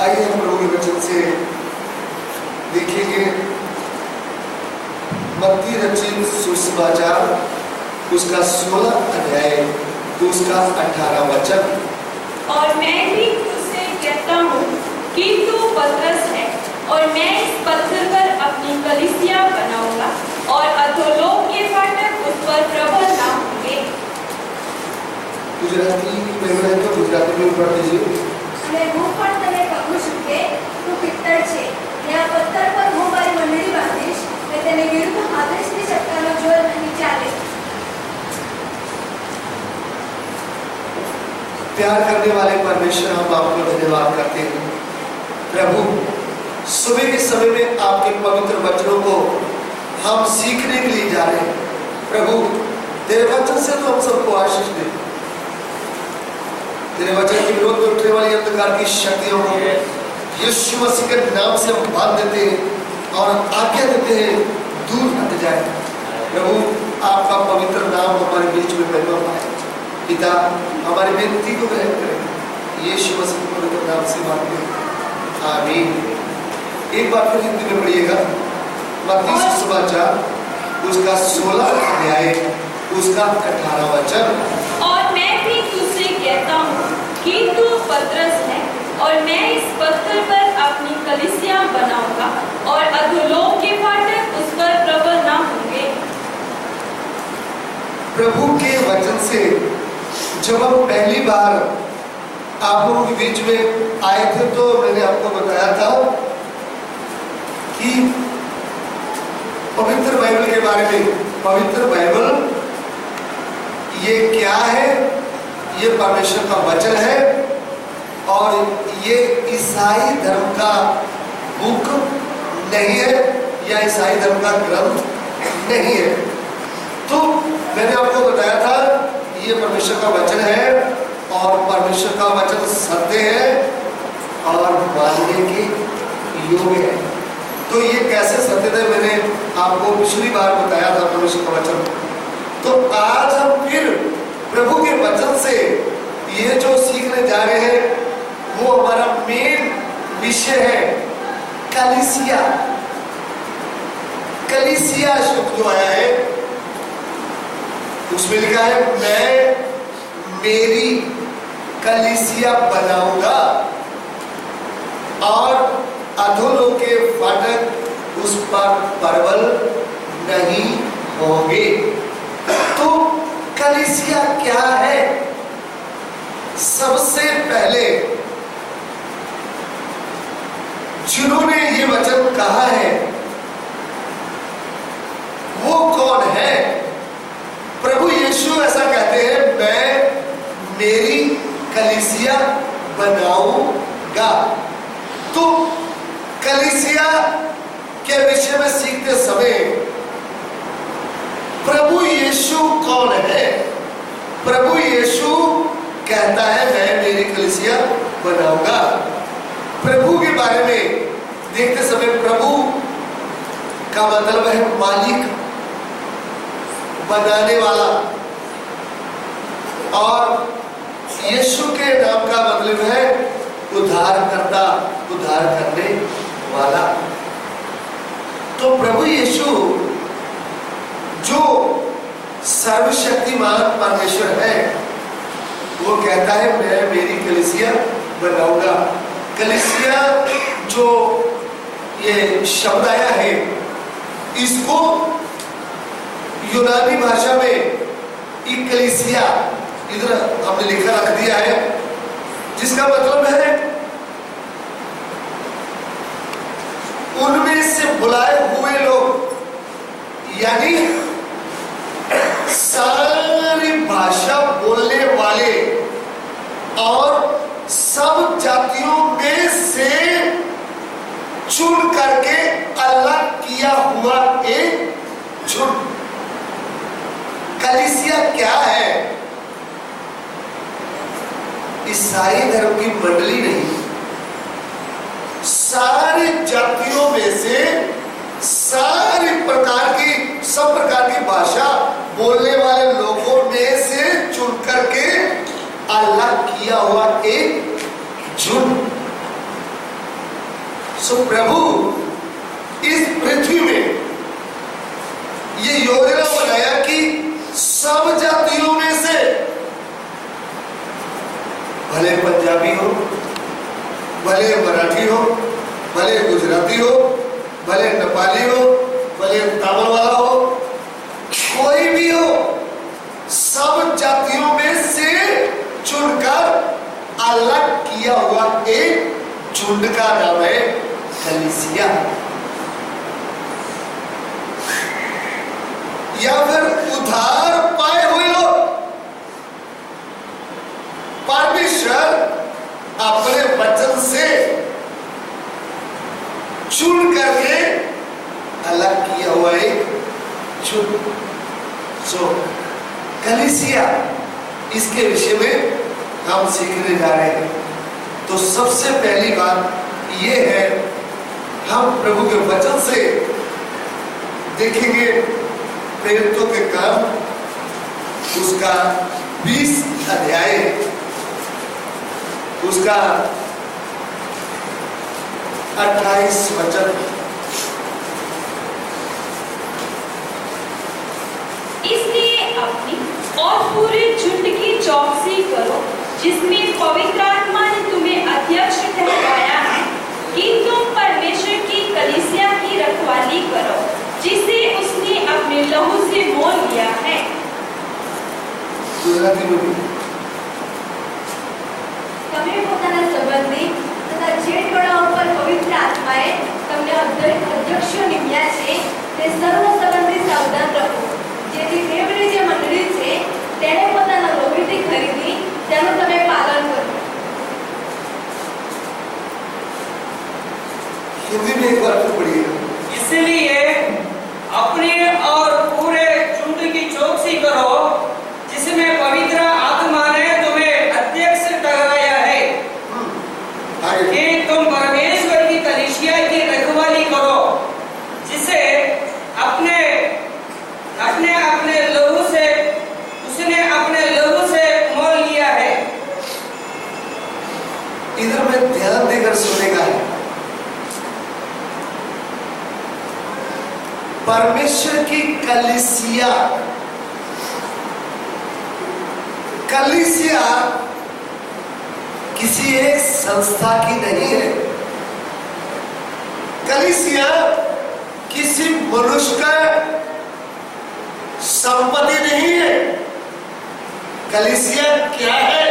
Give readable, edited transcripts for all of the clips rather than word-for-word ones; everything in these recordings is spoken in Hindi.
आइए हम प्रभु के वचन से देखेंगे मत्ती रचित सुसमाचार उसका 16 अध्याय उसका 18 वचन। और मैं भी तुझसे कहता हूँ कि तू पतरस है और मैं इस पत्थर पर अपनी कलीसिया बनाऊंगा और अधोलोक के फाटक उस पर प्रबल ना होंगे। गुजराती में तो गुजराती में पढ़ दीजिए। અને હું પણ તને કહું છું કે તું પિત્તળ છે ને આ પથ્થર પર હું મારી મંડળી બાંધીશ ને તેને વિરુદ્ધ 35ની ચટ્ટાનો જોર નહીં ચાલે। प्यार करने वाले परमेश्वर, हम आपको धन्यवाद करते हैं प्रभु। सुबह के समय में आपके पवित्र वचनों को हम सीखने के लिए जा रहे हैं प्रभु। तेरे वचन से तो हम सबको आशीष दे। तेरे वचन के विरोध में उठने वाली अंधकार की शक्तियों को यीशु मसीह के नाम से हम बांध देते हैं और आज्ञा देते हैं दूर हट जाए प्रभु। आपका पवित्र नाम हमारे बीच में महिमा पाए। पिता, हमारी विनती को ग्रहण करें यीशु मसीह के पवित्र नाम से मांगते हैं, आमीन। एक बार फिर हिंदी में पढ़िएगा मत्ती सुसमाचार उसका 16 अध्याय उसका 18 वचन। और मैं भी तुझसे कहता हूँ कि तू पतरस है और मैं इस पत्थर पर अपनी कलीसिया बनाऊंगा और अधोलोक के फाटक उस पर प्रबल ना होंगे। प्रभु के वचन से जब हम पहली बार आप लोगों के बीच में आए थे तो मैंने आपको बताया था कि पवित्र बाइबल के बारे में। पवित्र बाइबल ये क्या है? ये परमेश्वर का वचन है और ये ईसाई धर्म का बुक नहीं है या ईसाई धर्म का ग्रंथ नहीं है। तो मैंने आपको बताया था ये परमेश्वर का वचन है और परमेश्वर का वचन सत्य है और मानने के योग्य है। तो ये कैसे सत्य है मैंने आपको पिछली बार बताया था परमेश्वर का वचन। तो आज हम फिर प्रभु के वचन से ये जो सीखने जा रहे हैं वो हमारा मेन विषय है कलीसिया। कलीसिया शब्द जो आया है उसमें लिखा है मैं मेरी कलीसिया बनाऊंगा और अधोलोक के फाटक उस पर प्रबल नहीं होंगे। तो कलीसिया क्या है? सबसे पहले जिन्होंने ये वचन कहा है वो कौन है? प्रभु यीशु ऐसा कहते हैं मैं मेरी कलीसिया बनाऊंगा। तो कलीसिया के विषय में सीखते समय प्रभु यीशु कौन है? प्रभु यीशु कहता है मैं मेरी कलीसिया बनाऊंगा। प्रभु के बारे में देखते समय प्रभु का मतलब है मालिक, बनाने वाला, और यीशु के नाम का मतलब है उद्धारकर्ता, उद्धार करने वाला। तो प्रभु यीशु जो सर्वशक्तिमान परमेश्वर है वो कहता है मैं मेरी कलीसिया बनाऊंगा। कलीसिया जो ये शब्द आया है इसको यूनानी भाषा में इक्लेसिया इधर हमने लिखा रख दिया है जिसका मतलब है उनमें से बुलाए हुए लोग, यानी सारी भाषा बोलने वाले और सब जातियों में से चुन करके अलग किया हुआ एक झुंड। कलीसिया क्या है? ईसाई धर्म की मंडली नहीं, सारी जातियों में से सारी प्रकार की सब प्रकार की भाषा बोलने वाले लोगों में से चुन करके अलग किया हुआ एक झुंड। सो प्रभु इस पृथ्वी में ये योजना बनाया कि सब जातियों में से, भले पंजाबी हो, भले मराठी हो, भले गुजराती हो, भले नेपाली हो, भले तमिल वाला हो, कोई भी हो, सब जातियों में से चुनकर अलग किया हुआ एक झुंड का नाम है कलीसिया, या फिर उद्धार पाए हुए लोग। परमेश्वर अपने वचन से चुन करके अलग किया हुआ एक झुंड, सो कलीसिया, इसके विषय में हम सीखने जा रहे हैं। तो सबसे पहली बात यह है, हम प्रभु के वचन से देखेंगे प्रेरितों के काम, उसका 20 अध्याय, उसका 28 वचन। इसलिए अपनी और पूरे झुंड की चौकसी करो, जिसमें पवित्र आत्मा ने तुम्हें अध्यक्ष ठहराया है, कि तुम परमेश्वर की कलीसिया की रखवाली करो, जिसे उसने अपने लहू से मोल लिया है। તમે પોતાના સંબંધી તથા જે ટોળાઓ પર પવિત્ર આત્માએ તમને અધ્યક્ષો નિમ્યા છે તે સર્વ સંબંધી સાવધાન રહો, જેથી દેવની જે મંડળી છે તેણે પોતાના લોહીથી ખરીદી તેનું તમે પાલન કરો। हिंदी में एक बार तो पढ़िए। इसलिए अपने और पूरे झुंड की चौकसी करो, जिसमें पवित्र आत्मा ने तुम्हें अध्यक्ष ठहराया है, कि तुम परमेश्वर की कलीसिया की रखवाली करो, जिसे अपने अपने अपने लहू से उसने अपने लहू से मोल लिया है। इधर में ध्यान देकर सुनेगा। परमेश्वर की कलीसिया, कलीसिया किसी एक संस्था की नहीं है, कलीसिया किसी मनुष्य का संपत्ति नहीं है। कलीसिया क्या है?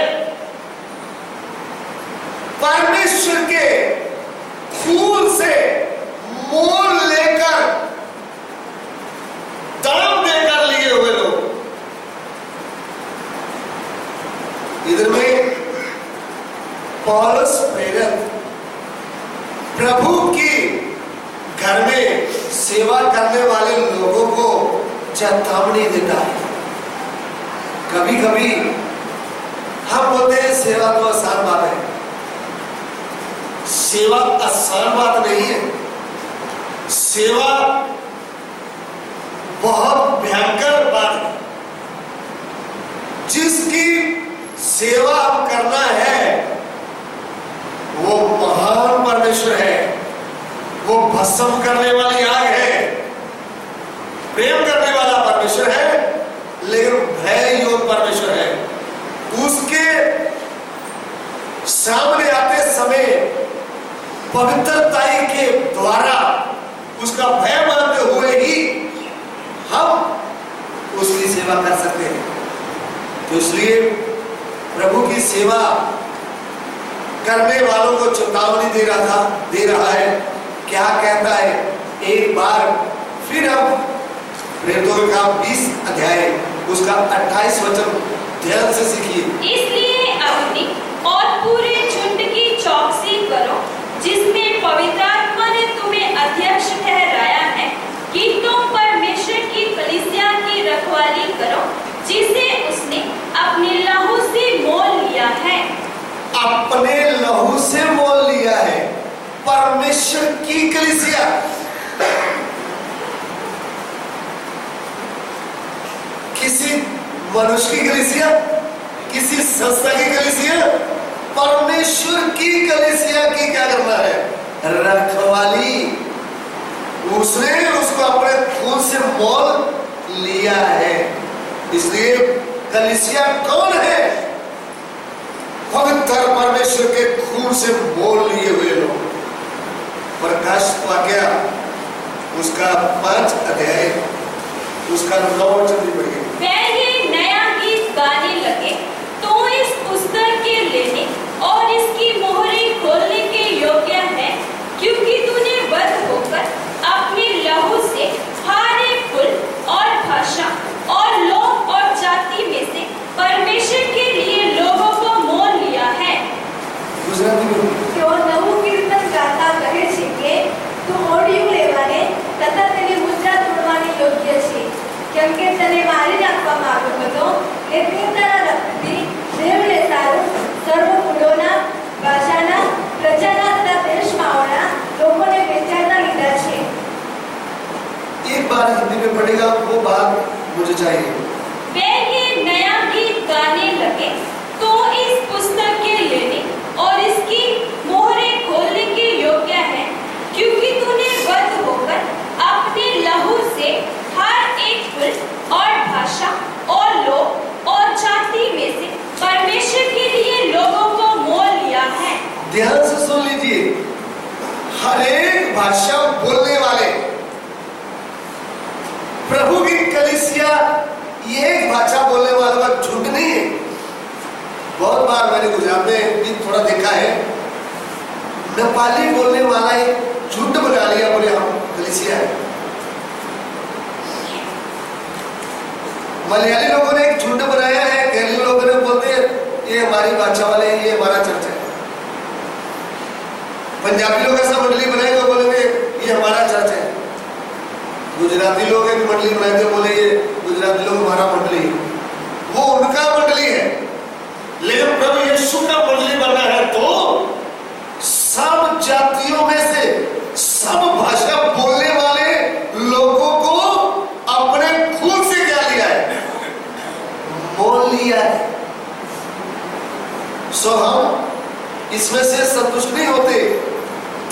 परमेश्वर के खून से मोल लेकर, दाम देकर लिए हुए लोग। इधर में पौलुस प्रेरित प्रभु की घर में सेवा करने वाले लोगों को चेतावनी देता है। कभी कभी हम बोलते हैं सेवा तो आसान बात है। सेवा आसान बात नहीं है। सेवा बहुत भयंकर बात है। जिसकी सेवा करना है वो महान परमेश्वर है, वो भस्म करने वाली आग है, प्रेम करने वाला परमेश्वर है, लेकिन भय योग परमेश्वर है। उसके सामने आते समय पवित्रताई के द्वारा उसका भय मानते हुए ही हम उसकी सेवा कर सकते हैं। तो इसलिए प्रभु की सेवा करने वालों को चेतावनी दे रहा है। क्या कहता है? एक बार फिर हम प्रेरितों के काम 20 अध्याय उसका 28 वचन ध्यान से सीखिए। इसलिए अपनी और पूरे झुंड की चौकसी करो, जिसमें पवित्र आत्मा ने तुम्हें अध्यक्ष ठहराया है, कि तुम परमेश्वर की कलीसिया की रखवाली करो, जिसे उसने अपने लहू से मोल लिया है। अपने लहू से मोल लिया है परमेश्वर की कलीसिया। किसी मनुष्य की कलीसिया, किसी संस्था की कलीसिया, परमेश्वर की कलीसिया की क्या करना है? रखवाली, उसने उसको अपने खून से मोल लिया है। इसलिए कलीसिया कौन है? पवित्र परमेश्वर के खून से मोल लिए हुए लोग। प्रकाश वाक्य उसका 5 अध्याय उसका 9 वचन पढ़िए। वह ये नया गीत गाने लगे तो इस पुस्तक के लेने और इसकी मोहरें खोलने के योग्य है, क्योंकि तूने बद्ध होकर अपने लहू से हर एक कुल और भाषा और लोग और जाति में से परमेश्वर के लिए लोगों को मोल लिया है। गुजराती में તેઓ નવું કીર્તન ગાતા કહે છે કે તું ઓડિયું લેવાને તથા તેની મુદ્રા તોડવાને યોગ્ય છે, કેમ કે તને મારી નાખવામાં આવ્યો હતો, એટલે તારા રક્તથી દેવને તારું સર્વ કુળોના, ભાષાના, પ્રજાના તથા દેશમાઓના લોકોને વેચાતા લીધા છે। एक बार हिंदी में पढ़ेगा, वो बात मुझे चाहिए। वह ये नया गीत गाने लगे तो इस पुस्तक के लेने और इसकी मोहरें खोलने के योग्य है, क्योंकि तूने बद्ध होकर अपने लहू से हर एक कुल और भाषा और लोग और जाति में से परमेश्वर के लिए लोगों को मोल लिया है। ध्यान से सुन लीजिए, हर एक भाषा बोलने वाले प्रभु की कलीसिया ये एक भाषा बोलने वालों का झुंड नहीं है। बहुत बार मैंने गुजरात में भी थोड़ा देखा है, नेपाली बोलने वाला एक झुंड बना लिया, बोले हम कलीसिया है। मलयाली लोगों ने एक झुंड बनाया है, केरली लोगों ने बोलते हैं ये हमारी भाषा वाले, ये हमारा चर्च है। पंजाबी लोग ऐसा मंडली बनाएंगे, बोलेंगे ये हमारा चर्च है। गुजराती लोग एक मंडली बनाते बोले ये गुजराती लोग हमारा मंडली, वो उनका मंडली है। लेकिन प्रभु यीशु का मंडली बनना है तो सब जातियों में से, सब भाषा बोलने वाले लोगों को अपने खून से क्या लिया है? मोल लिया है। सो हम इसमें से संतुष्ट नहीं होते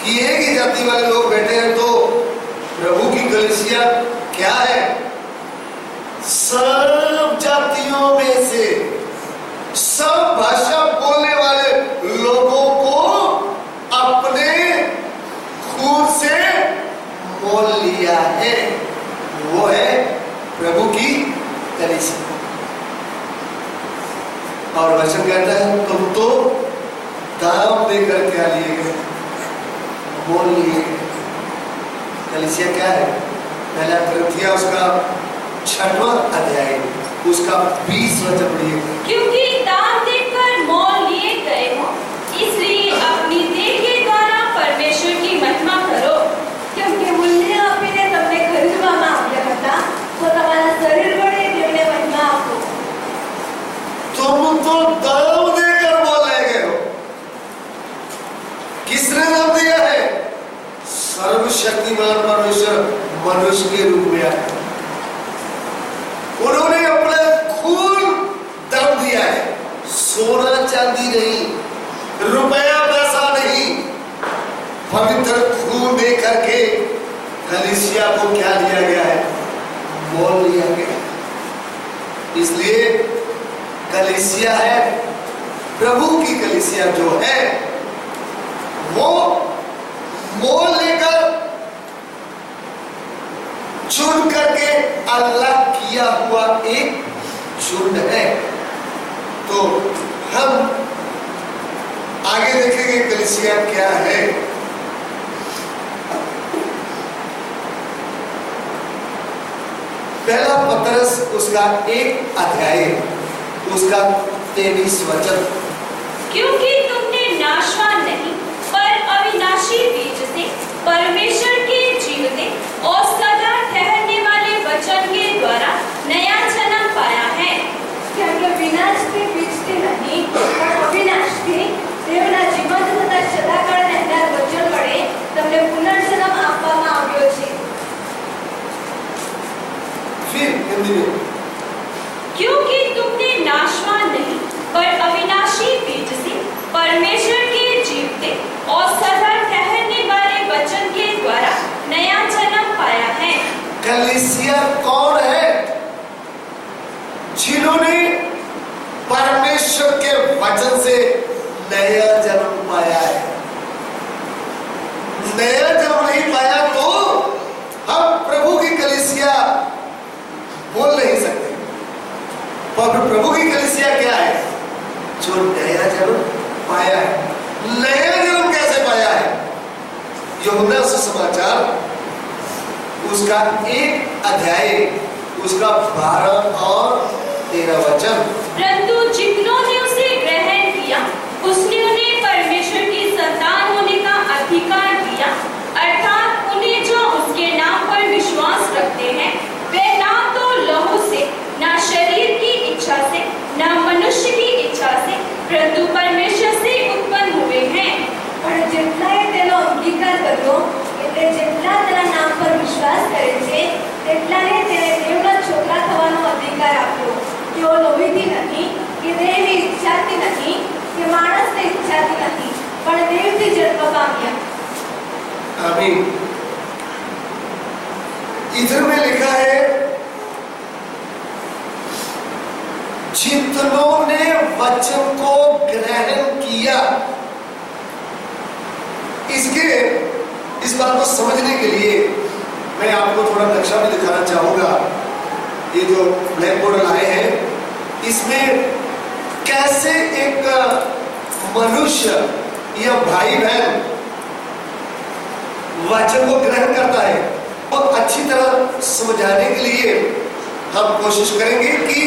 कि एक ही जाति वाले लोग बैठे हैं तो प्रभु की कलीसिया क्या है? सब जातियों में से, सब भाषा बोलने वाले लोगों को अपने खून से मोल लिया है। वो है प्रभु की कलीसिया। और वचन कहता है तुम तो दाम देकर क्या लिए गए? मोल लिए गए। कलीसिया क्या है? पहला कुरिन्थियों उसका 6वां अध्याय उसका 20 वचन पढ़िए। क्योंकि दाम देकर मोल लिए गए हो, इसलिए अपनी देह के द्वारा परमेश्वर की महिमा करो। क्योंकि मूल्य આપીને તમને ખરીદવામાં આવ્યા હતા, તો તમારા શરીર વડે દેવને મહિમા આપો। तुम तो दाम देकर बोले गए हो। किसने दाम दिया है? सर्वशक्तिमान परमेश्वर मनुष्य के रूप में आया, उन्होंने अपना खून दाम दिया है। सोना चांदी नहीं, रुपया पैसा नहीं, पवित्र खून दे करके कलीसिया को क्या दिया गया है? मोल लिया गया। इसलिए कलीसिया है, प्रभु की कलीसिया जो है वो मोल लेकर चुन करके अलग किया हुआ एक झुंड है। तो हम आगे देखेंगे कलीसिया क्या है। पहला पतरस उसका 1 अध्याय उसका 23 वचन। क्योंकि तुमने नाशवान नहीं पर अविनाशी बीज से परमेश्वर के जीवते और सदा ठहरने वाले वचन के द्वारा नया जन्म पाया है। કેમ કે વિનાશથી બીજથી નહીં પણ અવિનાશથી દેવના જીવંત તથા સદાકાળ રહેનાર વચન વડે તમને પુનર્જન્મ આપવામાં આવ્યો છે। फिर हिंदी में क्योंकि तुमने नाशवान नहीं पर अविनाशी बीज से परमेश्वर के नया जन्म पाया है। नया जन्म नहीं पाया तो हम प्रभु की कलीसिया बोल नहीं सकते। पर प्रभु की कलीसिया क्या है? जो नया जन्म पाया है। नया जन्म कैसे पाया है? यूहन्ना सुसमाचार उसका 1 अध्याय उसका 12 और 13 वचन। परंतु जिन्होंने उसे ग्रहण किया उसने उन्हें परमेश्वर की संतान होने का अधिकार दिया, अर्थात उन्हें जो उसके नाम पर विश्वास रखते हैं वे ना तो लहू से, ना शरीर की इच्छा से, ना मनुष्य की इच्छा से, परंतु परमेश्वर से उत्पन्न हुए हैं। પણ જેટલાએ તેનો અંગીકાર કર્યો એટલે જેટલા તેના નામ પર વિશ્વાસ કરે છે તેટલાને તેને દેવના છોકરા થવાનો અધિકાર આપ્યો। તેઓ લોભીથી નથી કે દેહની ઈચ્છાથી નથી કે માણસની ઈચ્છાથી નથી, પણ દેવથી જન્મ પામ્યા। आमीन। इधर में लिखा है जिन्होंने वचन को ग्रहण किया। इसके इस बात को समझने के लिए मैं आपको थोड़ा नक्शा भी दिखाना चाहूंगा। ये जो ब्लैक बोर्ड लाए हैं इसमें कैसे एक मनुष्य या भाई बहन वचन को ग्रहण करता है। और अच्छी तरह समझाने के लिए हम कोशिश करेंगे कि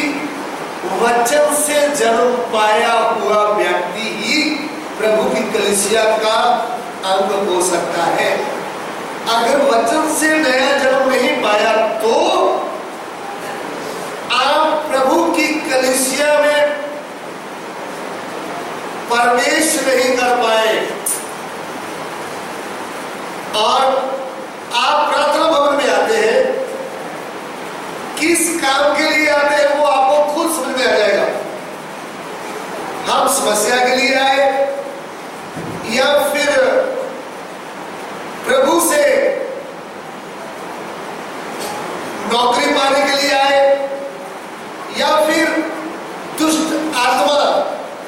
वचन से जन्म पाया हुआ व्यक्ति ही प्रभु की कलीसिया का अंग हो सकता है। अगर वचन से नया जन्म नहीं पाया तो आप प्रभु की कलीसिया में प्रवेश नहीं कर पाए। और आप प्रार्थना भवन में आते हैं, किस काम के लिए आते हैं वो आपको खुद समझ में आ जाएगा। हम समस्या के लिए आए या फिर प्रभु से नौकरी पाने के लिए आए या फिर दुष्ट आत्मा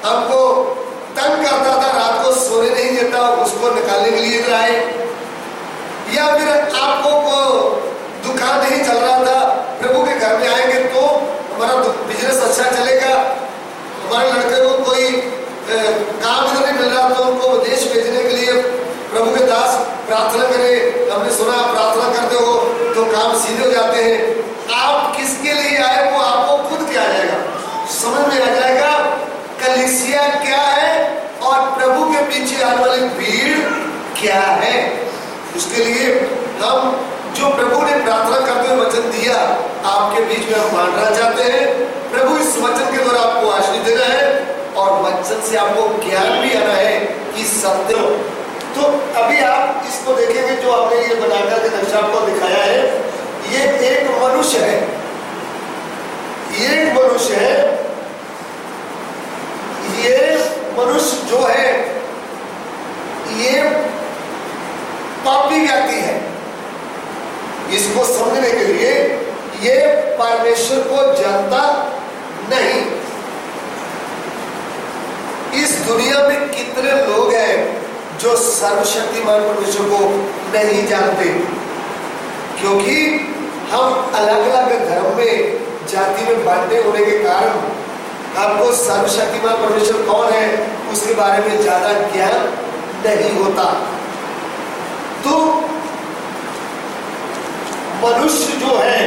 हमको तंग करता था, रात को सोने नहीं देता, उसको निकालने के लिए आए, या फिर आपको को दुकान नहीं चल रहा था, प्रभु के घर में आएंगे तो हमारा बिजनेस अच्छा चलेगा, हमारे लड़के को कोई काम इधर नहीं मिल रहा तो उनको विदेश भेजने के लिए प्रभु के दास प्रार्थना करें। हमने सुना प्रार्थना करते हो तो काम सीधे हो जाते हैं। आप किसके लिए आए वो आपको खुद क्या आ जाएगा, समझ में आ जाएगा कलीसिया क्या है और प्रभु के पीछे आने वाली भीड़ क्या है। उसके लिए हम जो प्रभु ने प्रार्थना करते हुए वचन दिया आपके बीच में हम बांटना चाहते हैं। प्रभु इस वचन के द्वारा आपको आशीष देना है और वचन से आपको ज्ञान भी आना है कि सत्य। तो अभी आप इसको देखेंगे जो आपने ये बनाकर के नक्शा आपको दिखाया है, ये एक मनुष्य है, ये एक मनुष्य है। ये मनुष्य जो है ये पापी व्यक्ति है। इसको समझने के लिए ये परमेश्वर को जानता नहीं। इस दुनिया में कितने लोग हैं जो सर्वशक्तिमान परमेश्वर को नहीं जानते, क्योंकि हम अलग अलग धर्म में जाति में बांटे होने के कारण आपको सर्वशक्तिमान परमेश्वर कौन है उसके बारे में ज्यादा ज्ञान नहीं होता। तो मनुष्य जो है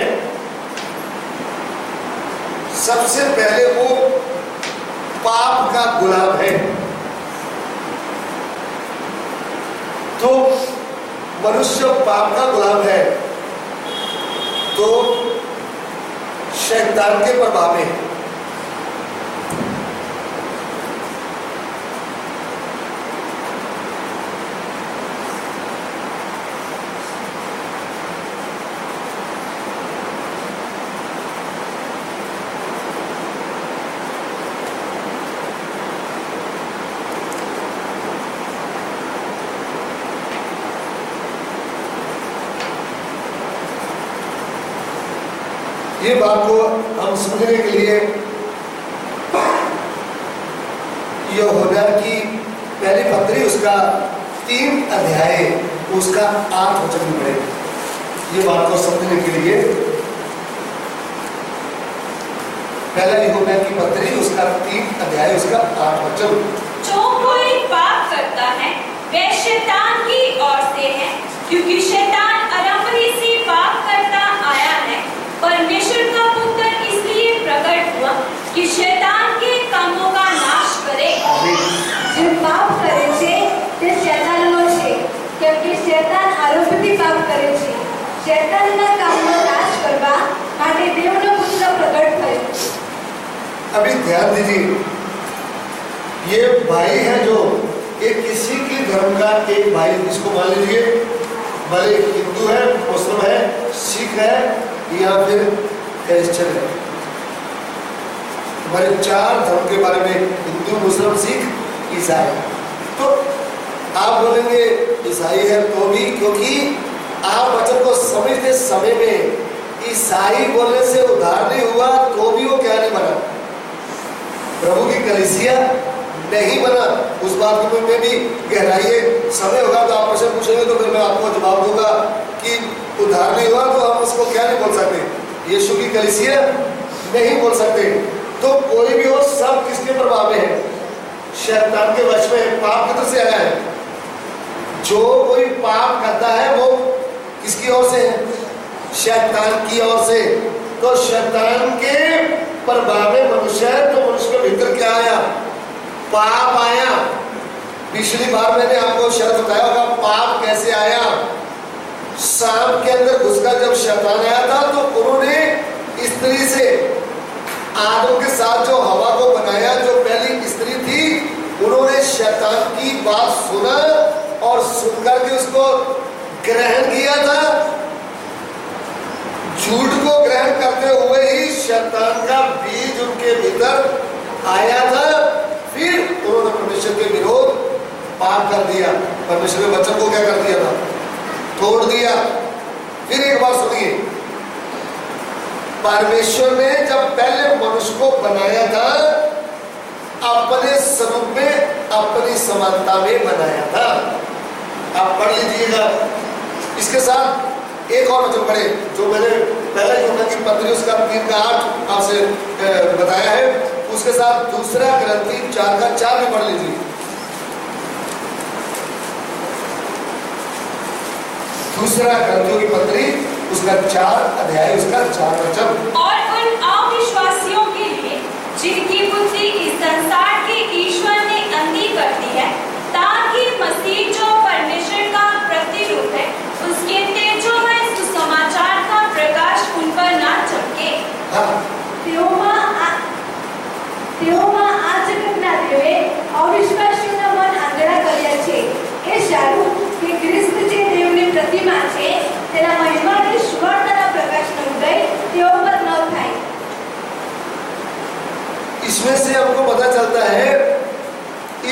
सबसे पहले वो पाप का गुलाम है। तो मनुष्य पाप का गुलाम है तो शैतान के प्रभाव में है। ये बात को हम समझने के लिए यूहन्ना की पत्री उसका 3 अध्याय उसका 8 वचन में पढ़े। ये बात को समझने के लिए पहला यूहन्ना की पत्री उसका 3 अध्याय उसका 8 वचन। जो कोई पाप करता है वह शैतान की ओर से है, क्योंकि शैतान आरंभ ही से पाप करता आया है। परमेश्वर का पुत्र इसलिए प्रकट हुआ कि शैतान के कामों का नाश करे। જે પાપ કરે છે તે શૈતાનનો છે, કેમ કે શૈતાન આરંભથી પાપ કરે છે। શૈતાનના કામનો નાશ કરવા માટે દેવનો પુત્ર પ્રગટ થયો। अभी ध्यान दीजिए, ये भाई है जो ये किसी की धर्म का एक भाई, इसको मान लीजिए भले हिंदू है, मुस्लिम है, सिख है या फिर क्रिश्चियन है। हमारे 4 धर्म के बारे में हिंदू, मुस्लिम, सिख, ईसाई। तो आप बोलेंगे ईसाई है तो भी, क्योंकि आप वचन को समझते समय में ईसाई बोलने से उद्धार नहीं हुआ तो भी वो क्या नहीं बना, प्रभु की कलीसिया नहीं बना। उस बात में भी गहराई है, समय होगा तो आप प्रश्न पूछेंगे तो फिर मैं आपको जवाब दूंगा कि उद्धार नहीं हुआ तो हम उसको क्या नहीं बोल सकते, यीशु की कलीसिया नहीं बोल सकते। तो कोई भी हो, सब किसके प्रभाव में है, शैतान के वश में है, पाप की तरफ से आया है। जो कोई पाप करता है वो किसकी ओर से है, शैतान की ओर से। तो शैतान के प्रभाव में मनुष्य है, तो मनुष्य के भीतर क्या आया, पाप आया। पिछली बार मैंने आपको शायद बताया होगा पाप कैसे आया। सांप के अंदर घुसकर जब शैतान आया था तो उन्होंने स्त्री से, आदम के साथ जो हवा को बनाया, जो पहली स्त्री थी, उन्होंने शैतान की बात सुना और सुनकर के उसको ग्रहण किया था। झूठ को ग्रहण करते हुए ही शैतान का बीज उनके भीतर आया था। फिर उन्होंने परमेश्वर के विरोध पाप कर दिया, परमेश्वर के वचन को क्या कर दिया था, तोड़ दिया। फिर एक बार सुनिए, परमेश्वर ने जब पहले मनुष्य को बनाया था अपने स्वरूप में, अपनी समानता में बनाया था। आप पढ़ लीजिएगा। इसके साथ एक और वचन पढ़े जो मैंने पहले यूहन्ना की पत्री उसका 3 का 8 आपसे बताया है, उसके साथ दूसरा ग्रंथी 4 का 4 भी पढ़ लीजिए। दूसरा ग्रंथियों की पत्री उसका 4 अध्याय उसका 4 वचन। और उन अविश्वासियों के लिए जिनकी बुद्धि इस संसार के ईश्वर ने अंधी कर दी है, ताकि मसीह जो परमेश्वर का प्रतिरूप है उसके तेजोमय सुसमाचार का प्रकाश उन पर ना चमके। તેઓમાં આ જગતના દેવે અવિશ્વાસીઓના મન આંધળા કર્યા છે। એ સારું કે ખ્રિસ્ત જે દેવની પ્રતિમા છે તેના મહિમાની સુવાર્તાના પ્રકાશનો ઉદય તેઓ પર ન થાય। इसमें से हमको पता चलता है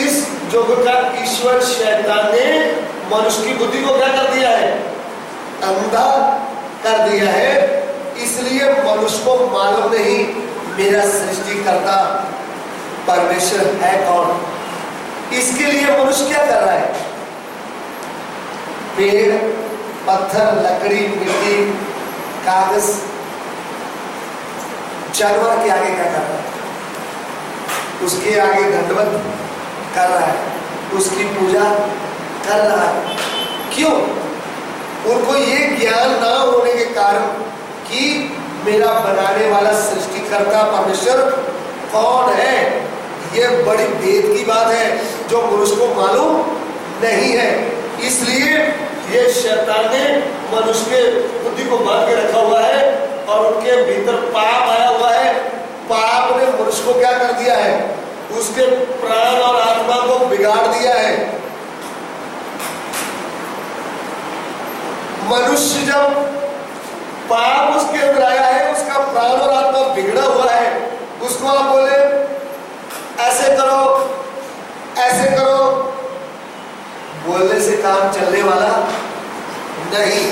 इस युग का ईश्वर शैतान ने मनुष्य की बुद्धि को क्या कर दिया है, अंधा कर दिया है। इसलिए मनुष्य को मालूम नहीं मेरा सृष्टिकर्ता परमेश्वर है कौन। इसके लिए मनुष्य क्या कर रहा है, पेड़, पत्थर, लकड़ी, मिट्टी, कागज, जानवर के आगे क्या कर रहा है, उसके आगे दंडवत कर रहा है, उसकी पूजा कर रहा है। क्यों? उनको ये ज्ञान ना होने के कारण कि मेरा बनाने वाला सृष्टिकर्ता परमेश्वर कौन है। ये बड़ी भेद की बात है जो मनुष्य को मालूम नहीं है। इसलिए ये शैतान ने मनुष्य के बुद्धि को बांध के रखा हुआ है और उनके भीतर पाप आया हुआ है। पाप ने मनुष्य को क्या कर दिया है, उसके प्राण और आत्मा को बिगाड़ दिया है। मनुष्य जब पाप उसके अंदर आया है, उसका प्राण और आत्मा बिगड़ा हुआ है। उसको आप बोले ऐसे करो ऐसे करो, बोलने से काम चलने वाला नहीं।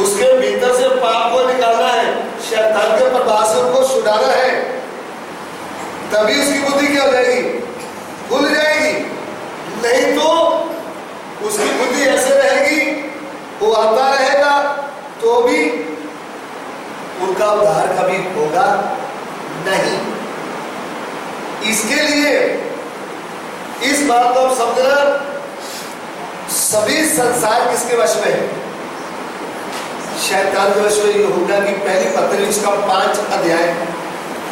उसके भीतर से पाप को निकालना है, शैतान के प्रभाव से उनको छुड़ाना है, तभी उसकी बुद्धि क्या हो जाएगी, भूल जाएगी, नहीं तो उसकी बुद्धि ऐसे रहेगी, वो आता रहेगा तो भी उनका उद्धार कभी होगा नहीं। इसके लिए इस बात को आप समझना, सभी संसार किसके वश में है? शैतान के वश में। यूहन्ना की पहली पत्री उसका 5 अध्याय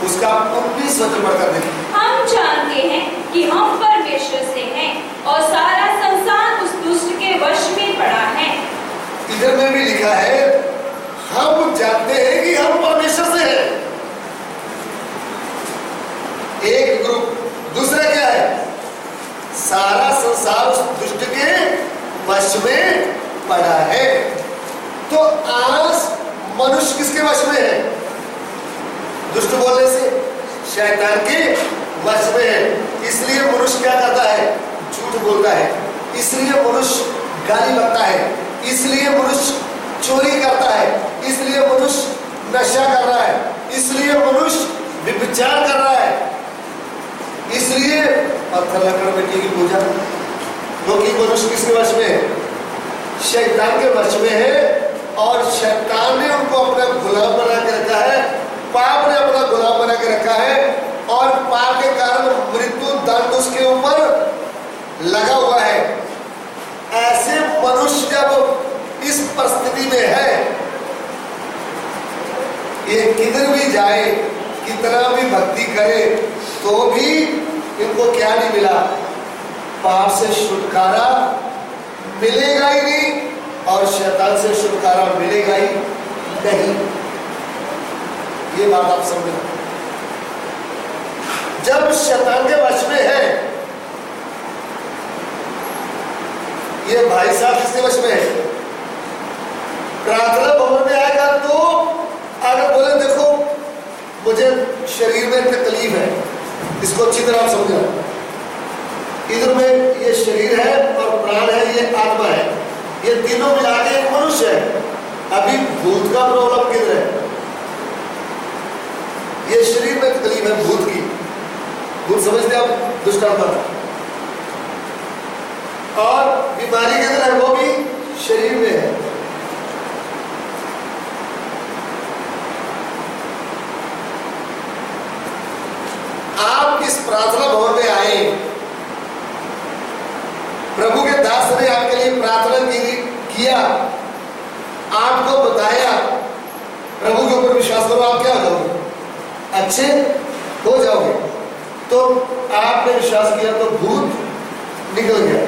उसका 19 वचन पढ़कर देखिए। हम जानते हैं कि हम परमेश्वर से हैं और सारा संसार उस दुष्ट के वश में पड़ा है। इधर में भी लिखा है हम जानते हैं कि हम परमेश्वर से हैं, एक ग्रुप। दूसरा क्या है? सारा संसार उस दुष्ट के वश में पड़ा है। तो आज मनुष्य किसके वश में है? दुष्ट बोलने से शैतान के वश में है। इसलिए मनुष्य क्या करता है? झूठ बोलता है। इसलिए मनुष्य गाली बकता है। इसलिए मनुष्य चोरी करता है। इसलिए मनुष्य नशा कर रहा है। इसलिए मनुष्य व्यभिचार कर रहा है। इसलिए पत्थर लकड़ मिट्टी की पूजा, क्योंकि मनुष्य किसके वश में है? शैतान के वश में है। और शैतान ने उनको अपना गुलाम बना के रखा है, पाप ने अपना गुलाम बना के रखा है, और पाप के कारण मृत्यु दंड उसके ऊपर लगा हुआ है। ऐसे मनुष्य जब इस परिस्थिति में है, ये किधर भी जाए, कितना भी भक्ति करे, तो भी इनको क्या नहीं मिला? पाप से छुटकारा मिलेगा ही नहीं, और शैतान से छुटकारा मिलेगा ही नहीं। ये बात आप समझो। जब शैतान के वश में है, ये भाई साहब किसके वश में है? प्रार्थना भवन में आएगा तो अगर बोले देखो मुझे शरीर में तकलीफ है, इसको अच्छी तरह आप समझना। इधर में ये शरीर है और प्राण है, ये आत्मा है, ये तीनों मिला के एक मनुष्य है। अभी भूत का प्रॉब्लम किधर है? ये शरीर में तकलीफ है भूत की। भूत समझते आप? दुष्ट आत्मा। और बीमारी किधर है? वो भी शरीर में है। आप इस प्रार्थना भवन में आए, प्रभु के दास ने आपके लिए प्रार्थना किया, आपको बताया, प्रभु के ऊपर विश्वास करो, आप क्या हो जाओगे? अच्छे हो जाओगे। तो आपने विश्वास किया तो भूत निकल गया,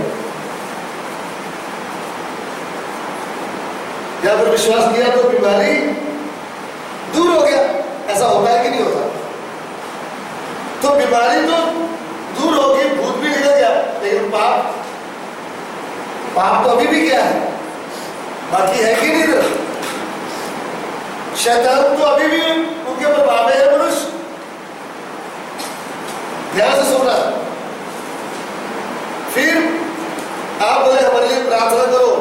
या फिर विश्वास किया तो बीमारी दूर हो गया। ऐसा होता है कि नहीं होता? तो बीमारी तो दूर होगी, भूत भी निकल गया, लेकिन पाप तो अभी भी क्या है? बाकी है कि नहीं? शैतान तो अभी भी उनके प्रभाव में है मनुष्य। ध्यान से सुनना। फिर आप बोले हमारे लिए प्रार्थना करो,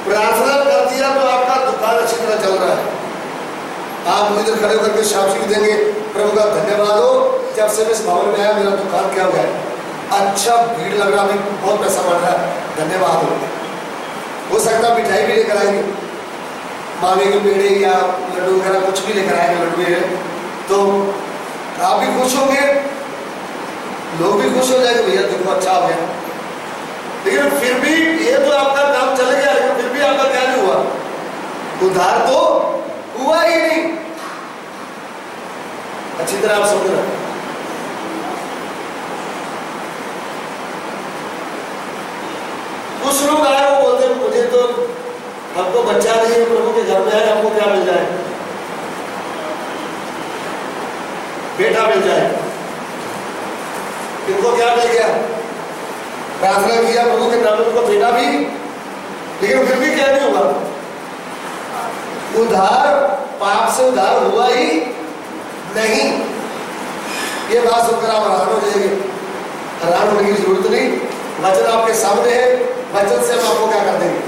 प्रार्थना कर दिया तो आपका दुकान अच्छी तरह चल रहा है। आप इधर खड़े होकर के शाबाशी देंगे, प्रभु का धन्यवाद हो, जब से मैं इस भवन में आया मेरा दुकान क्या हो गया, अच्छा भीड़ लग रहा, बहुत पैसा बढ़ रहा है, धन्यवाद हो सकता है मिठाई भी लेकर आएंगे, मावे के पेड़े या लड्डू वगैरह कुछ भी लेकर आएंगे, लड्डू है तो आप भी खुश होंगे, लोग भी खुश हो जाएंगे, भैया देखो अच्छा हो गया। लेकिन फिर भी ये तो आपका काम चल गया, लेकिन फिर भी आपका क्या नहीं हुआ? उद्धार तो हुआ ही नहीं। अच्छी तरह आप समझ रहे। कुछ लोग आए वो बोलते मुझे तो हमको बच्चा नहीं है, प्रभु के घर में है, हमको क्या मिल जाए? बेटा मिल जाए। इनको क्या मिल गया? प्रार्थना किया प्रभु के नाम में, उनको बेटा भी, लेकिन फिर भी क्या नहीं हुआ? उद्धार, पाप से उद्धार हुआ ही नहीं। ये बात सुनकर आप हैरान हो जाएंगे। हैरान होने की जरूरत नहीं, वचन आपके सामने है, वचन से हम आपको क्या कर देंगे?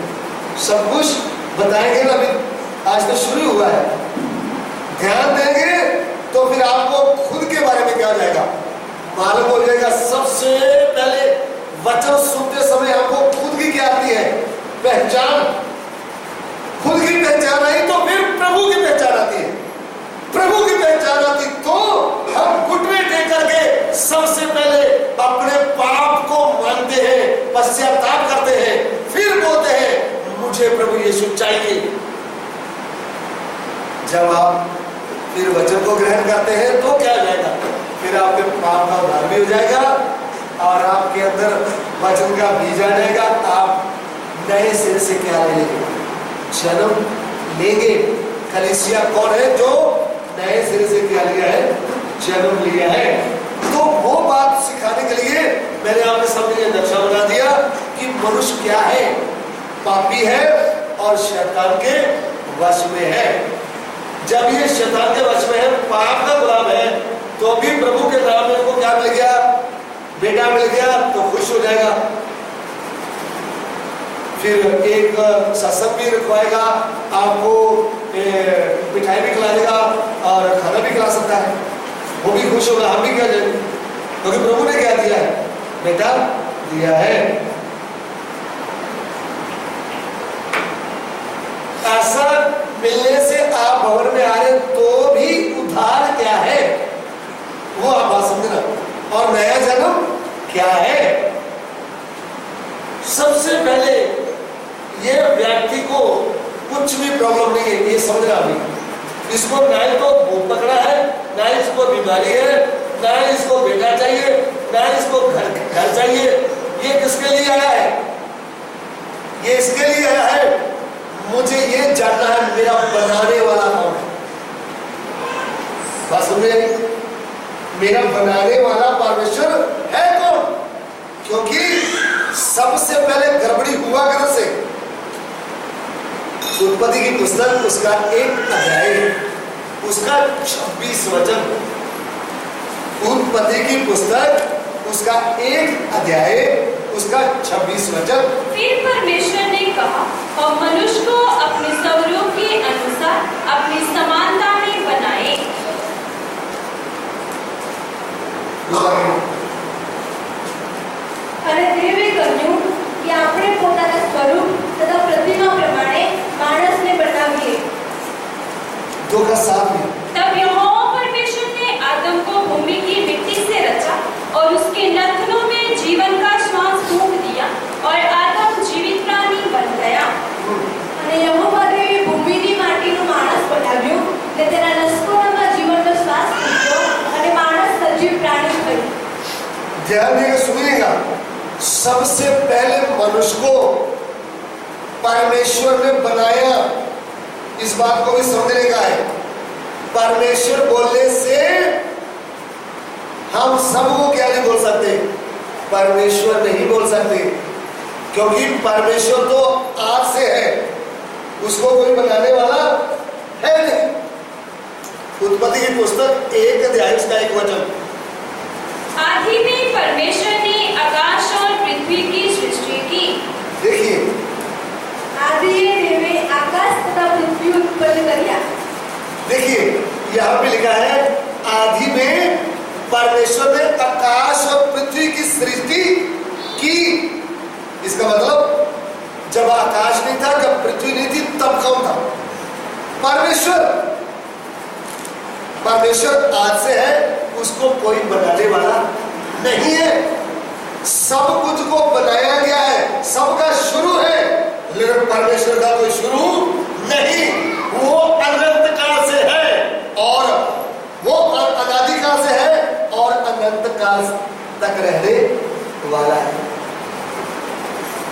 सब कुछ बताएंगे ना। अभी आज तो शुरू हुआ है, ध्यान देंगे तो फिर आपको खुद के बारे में क्या हो जाएगा, मालूम हो जाएगा। सबसे पहले वचन सुनते समय हमको खुद की क्या आती है, पहचान। खुद की पहचान आई तो फिर प्रभु की पहचान आती है। प्रभु की पहचान आती तो हम घुटने टेक करके सबसे पहले अपने पाप को मानते हैं, पश्चाताप करते हैं, फिर बोलते हैं मुझे प्रभु यीशु चाहिए। जब आप फिर वचन को ग्रहण करते हैं तो क्या हो जाएगा, फिर आपके पाप का उद्धार भी हो जाएगा और आपके अंदर वचन का बीज आ जाएगा। आप नए सिरे से क्या लेंगे, जन्म लेंगे। कलीसिया कौन है, जो नए सिरे से क्या लिया है, जन्म लिया है। तो वो बात सिखाने के लिए मैंने आपके सामने ये नक्शा बना दिया कि मनुष्य क्या है, पापी है और शैतान के वश में है। जब ये शैतान के वश में है, पाप का गुलाम है, तो भी प्रभु के नाम में उनको क्या मिल गया, बेटा मिल गया, तो खुश हो जाएगा। फिर एक सत्संग भी रखवाएगा, आपको मिठाई भी खिला देगा और खाना भी खिला सकता है, वो भी खुश होगा, हम भी क्या जाएंगे, क्योंकि प्रभु ने क्या दिया है, बेटा दिया है। ऐसा मिलने से आप भवन में आ रहे तो भी उद्धार क्या है, वो आप बात समझना। और नया जन्म क्या है, सबसे पहले ये व्यक्ति को कुछ भी प्रॉब्लम नहीं है, ये समझना अभी। इसको ना ही तो भूत पकड़ा है, ना इसको बीमारी है, ना इसको बेटा चाहिए, ना इसको घर चाहिए। ये किसके लिए आया है, ये इसके लिए आया है, मुझे ये जानना है मेरा बनाने वाला कौन है। बात समझ आई, मेरा बनाने वाला परमेश्वर है कौन, क्योंकि सबसे पहले गड़बड़ी हुआ किधर से, उत्पत्ति की पुस्तक उसका 1 अध्याय, उसका 26 वचन। उत्पत्ति की पुस्तक उसका 1 अध्याय, उसका 26 वचन। फिर परमेश्वर ने कहा, और मनुष्य को अपने स्वरूप के अनुसार अपनी समानता में बनाए। અને દેવે કહ્યું કે આપણે પોતાના સ્વરૂપ તથા પ્રતિમા પ્રમાણે માણસને બનાવીએ। 2 का 7 में तब यहोवा परमेश्वर ने आदम को भूमि की मिट्टी से रचा और उसके नथनों में जीवन का श्वास फूंक दिया और आदम जीवित प्राणी बन गया। અને યહોવા દેવે ભૂમિની માટીનું માણસ બનાવ્યું ને તેના નસકોરામાં જીવનનો શ્વાસ ફૂંક્યો અને માણસ સજીવ પ્રાણી થયું। ध्यान देगा, सुनिएगा। सबसे पहले मनुष्य को परमेश्वर ने बनाया, इस बात को भी समझने का है। परमेश्वर बोलने से हम सबको क्या नहीं बोल सकते, परमेश्वर नहीं बोल सकते, क्योंकि परमेश्वर तो आज से है, उसको कोई बनाने वाला है नहीं। उत्पत्ति की पुस्तक 1 अध्याय उसका 1 वचन। आदि में परमेश्वर ने आकाश और पृथ्वी की सृष्टि की। देखिए, આદિએ દેવે આકાશ તથા પૃથ્વી ઉત્પન્ન કર્યા। देखिए यहाँ पे लिखा है आदि में परमेश्वर ने आकाश और पृथ्वी की सृष्टि की। इसका मतलब जब आकाश नहीं था, जब पृथ्वी नहीं थी, तब कौन था, परमेश्वर। परमेश्वर आज से है, उसको कोई बनाने वाला नहीं है। सब कुछ को बनाया गया है, सबका शुरू है, लेकिन परमेश्वर का कोई शुरू नहीं। वो अनंत काल से है और वो अनादि काल से है और अनंत काल तक रहने वाला है।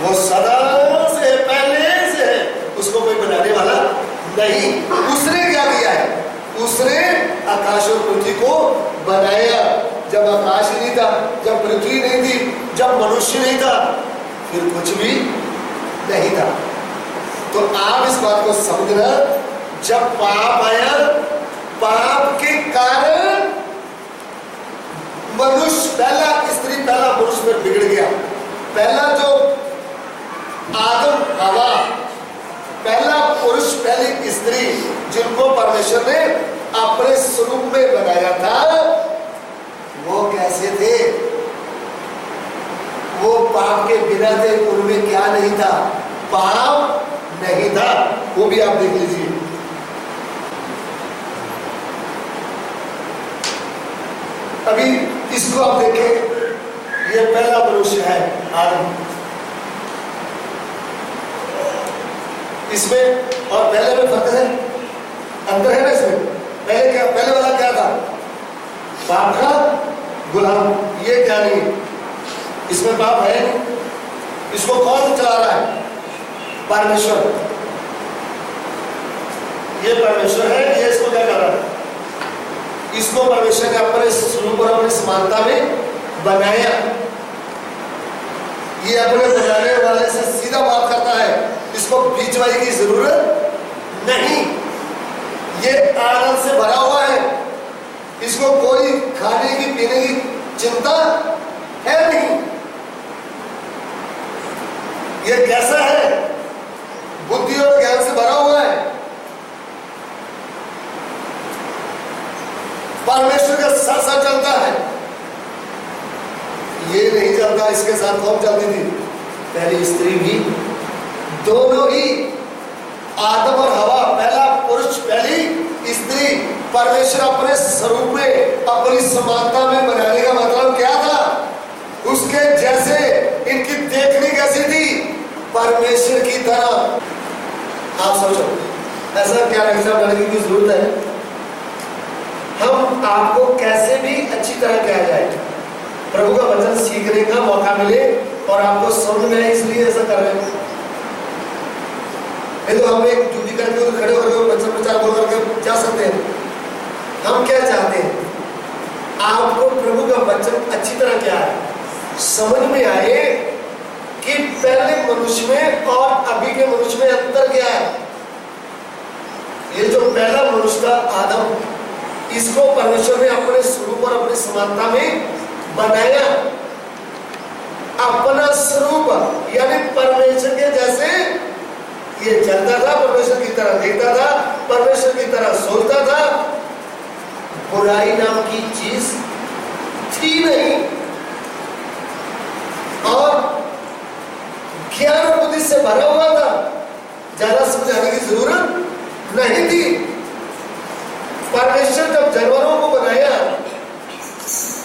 वो सदा से पहले से है, उसको कोई बनाने वाला नहीं। उसने क्या किया है, उसने आकाश और पृथ्वी को बनाया। जब आकाश नहीं था, जब पृथ्वी नहीं थी, जब मनुष्य नहीं था, फिर कुछ भी नहीं था। तो आप इस बात को समझना, जब पाप आया, पाप के कारण मनुष्य, पहला स्त्री पहला पुरुष में बिगड़ गया। पहला जो आदम हवा, पहला पुरुष पहली स्त्री, जिनको परमेश्वर ने अपने स्वरूप में बनाया था, वो कैसे थे? वो पाप के बिना थे, उनमें क्या नहीं था? पाप नहीं था। वो भी आप देख लीजिए। अभी इसको आप देखें, ये पहला मनुष्य है आदम। इसमें और पहले में फर्क है, अंतर है ना इसमें। पहले वाला क्या था? पाप का गुलाम। ये क्या नहीं, इसमें पाप है नहीं। इसको कौन चला रहा है? परमेश्वर। ये परमेश्वर है, ये इसको क्या कर रहा है? इसको परमेश्वर ने अपने स्वरूप और अपनी समानता में बनाया। ये अपने बनाने वाले से सीधा बात करता है, इसको बीचवाई की जरूरत नहीं। ये आनंद से भरा हुआ है, इसको कोई खाने की पीने की चिंता है नहीं। ये कैसा है? बुद्धि और ज्ञान से भरा हुआ है, परमेश्वर का साथ साथ चलता है। ये नहीं चलता। इसके साथ कौन चलती थी? पहली स्त्री भी। दोनों ही, आदम और हवा, पहला पुरुष पहली स्त्री, परमेश्वर अपने स्वरूप में अपनी समानता में बनाने का मतलब क्या था? उसके जैसे इनकी देखनी कैसी थी? परमेश्वर की तरह। आप सोचो, ऐसा क्या नक्शा बनाने की जरूरत है? हम आपको कैसे भी अच्छी तरह किया जाए, प्रभु का वचन सीखने का मौका मिले और आपको समझ में आए, इसलिए ऐसा कर रहे हैं। नहीं तो हम एक ड्यूटी करके उधर खड़े होकर वचन प्रचार बोल करके जा सकते हैं। हम क्या चाहते हैं? आपको प्रभु का वचन अच्छी तरह क्या है समझ में आए कि पहले मनुष्य में और अभी के मनुष्य में अंतर क्या है। ये जो पहला मनुष्य था आदम, इसको परमेश्वर ने अपने स्वरूप और अपनी समानता में बनाया। अपना स्वरूप यानी परमेश्वर के जैसे ये चलता था, परमेश्वर की तरह देखता था, परमेश्वर की तरह सोचता था। बुराई नाम की चीज थी नहीं और ज्ञान और बुद्धि से भरा हुआ था। ज्यादा समझाने की जरूरत नहीं थी। परमेश्वर जब जानवरों को बनाया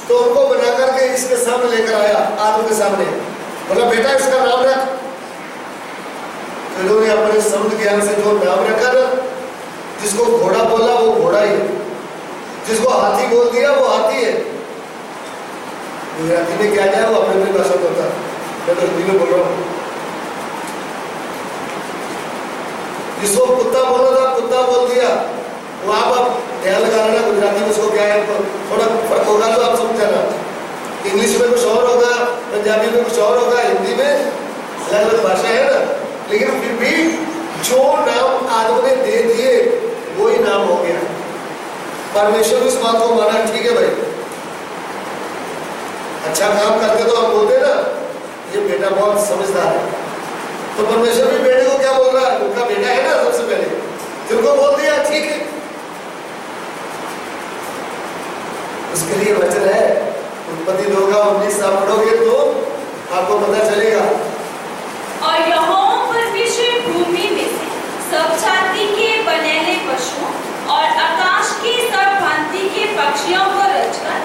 तो उनको बना करके इसके सामने लेकर आया, आदम के सामने, बोला बेटा इसका नाम रख। तो इन्होंने अपने समुद्र ज्ञान से जो नाम रखा ना, जिसको घोड़ा बोला वो घोड़ा ही है, जिसको हाथी बोल दिया वो हाथी है। गुजराती में क्या जाए वो अपने अपनी भाषा में होता है, मैं तो हिंदी में बोल रहा हूँ। जिसको कुत्ता बोला था कुत्ता बोल दिया। वो आप ध्यान लगा लेना, गुजराती में उसको क्या है, थोड़ा फर्क होगा तो आप समझ जाना। इंग्लिश में कुछ और होगा, पंजाबी में कुछ और होगा, हिंदी में अलग अलग भाषा है ना, लेकिन फिर भी जो नाम आदम ने दे दिए वही नाम हो गया। परमेश्वर उस बात को माना, ठीक है भाई, अच्छा काम करते तो हम बोलते ना ये बेटा बहुत समझदार है। तो परमेश्वर भी बेटे को क्या बोल रहा है? उनका बेटा है ना सबसे पहले, जिनको बोल दिया ठीक है। उसके लिए वचन है, उत्पत्ति 2:19 आप पढ़ोगे तो आपको पता चलेगा। और यहोवा परमेश्वर भूमि में से सब जाति के बनेले पशुओं और आकाश के सब भांति के पक्षियों को रचकर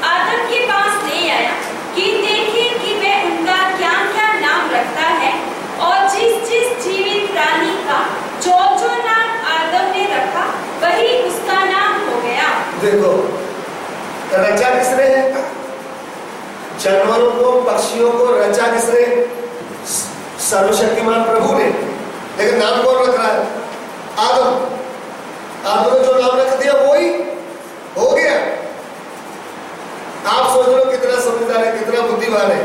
आदम के पास ले आया कि देखे कि वह उनका क्या क्या नाम रखता है। और जिस जिस जीवित प्राणी का जो जो नाम आदम ने रखा वही उसका नाम हो गया। देखो रचा किसने है? जानवरों को, पक्षियों को रचा किसने? सर्वशक्तिमान प्रभु ने। लेकिन नाम कौन रख रहा है? आदम। आदम ने जो नाम रख दिया वो ही हो गया। आप सोच लो कितना समझदार है, कितना बुद्धिमान है।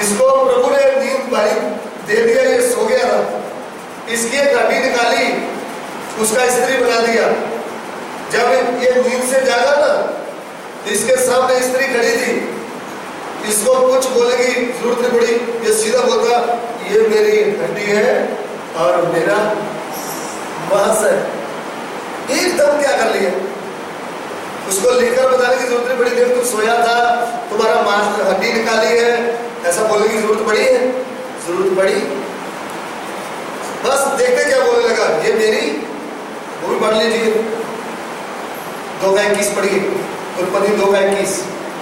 इसको प्रभु ने नींद भाई दे दिया, ये सो गया था, इसकी एक हड्डी निकाली, उसका स्त्री बना दिया। जब ये नींद से जागा ना, इसके सामने स्त्री खड़ी थी, इसको कुछ बोलने की जरूरत नहीं पड़ी, ये सीधा बोलता ये मेरी हड्डी है और मेरा वहां से एकदम क्या कर लिया, उसको लेकर बताने की जरूरत नहीं पड़ी। देख तू सोया था, तुम्हारा मांस हड्डी निकाली है, ऐसा बोलने की जरूरत पड़ी है? जरूरत पड़ी? बस देखते क्या बोलने लगा, ये मेरी, वो भी पढ़ लीजिए 2:21 पढ़िए, उत्पत्ति 2:21।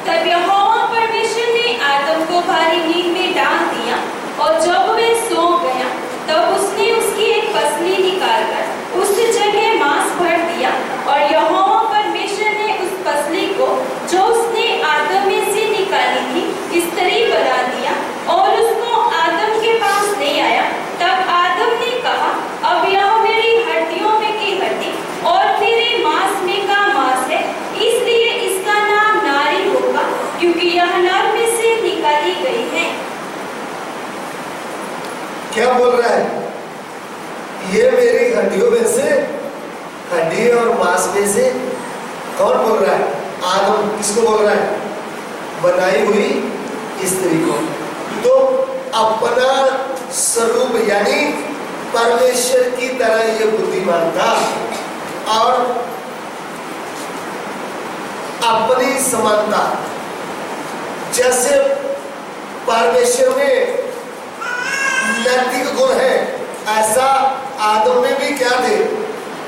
तब यहोवा परमेश्वर ने आदम को भारी नींद में डाल दिया, और जब वह सो गया तब उसने उसकी एक पसली निकालकर उस जगह मांस भर दिया, और यहोवा परमेश्वर ने उस पसली को जो उसने आदम में से निकाली थी स्त्री बना दिया और उसको आदम के पास ले आया। तब आदम ने कहा, अब यह मेरी हड्डियों में की हड्डी और मेरे मांस में का मांस है, इसलिए इसका नाम नारी होगा, क्योंकि यह नर में से निकाली गई है। क्या बोल रहा है? ये मेरी हड्डियों में से, हड्डी और मांस में से, कौन बोल रहा है? आदम। किसको बोल रहा है? बनाई हुई स्त्री को। तो अपना स्वरूप यानी परमेश्वर की तरह ये बुद्धिमान था और अपनी समानता, जैसे परमेश्वर में नैतिक गुण है, ऐसा आदम में भी क्या थे?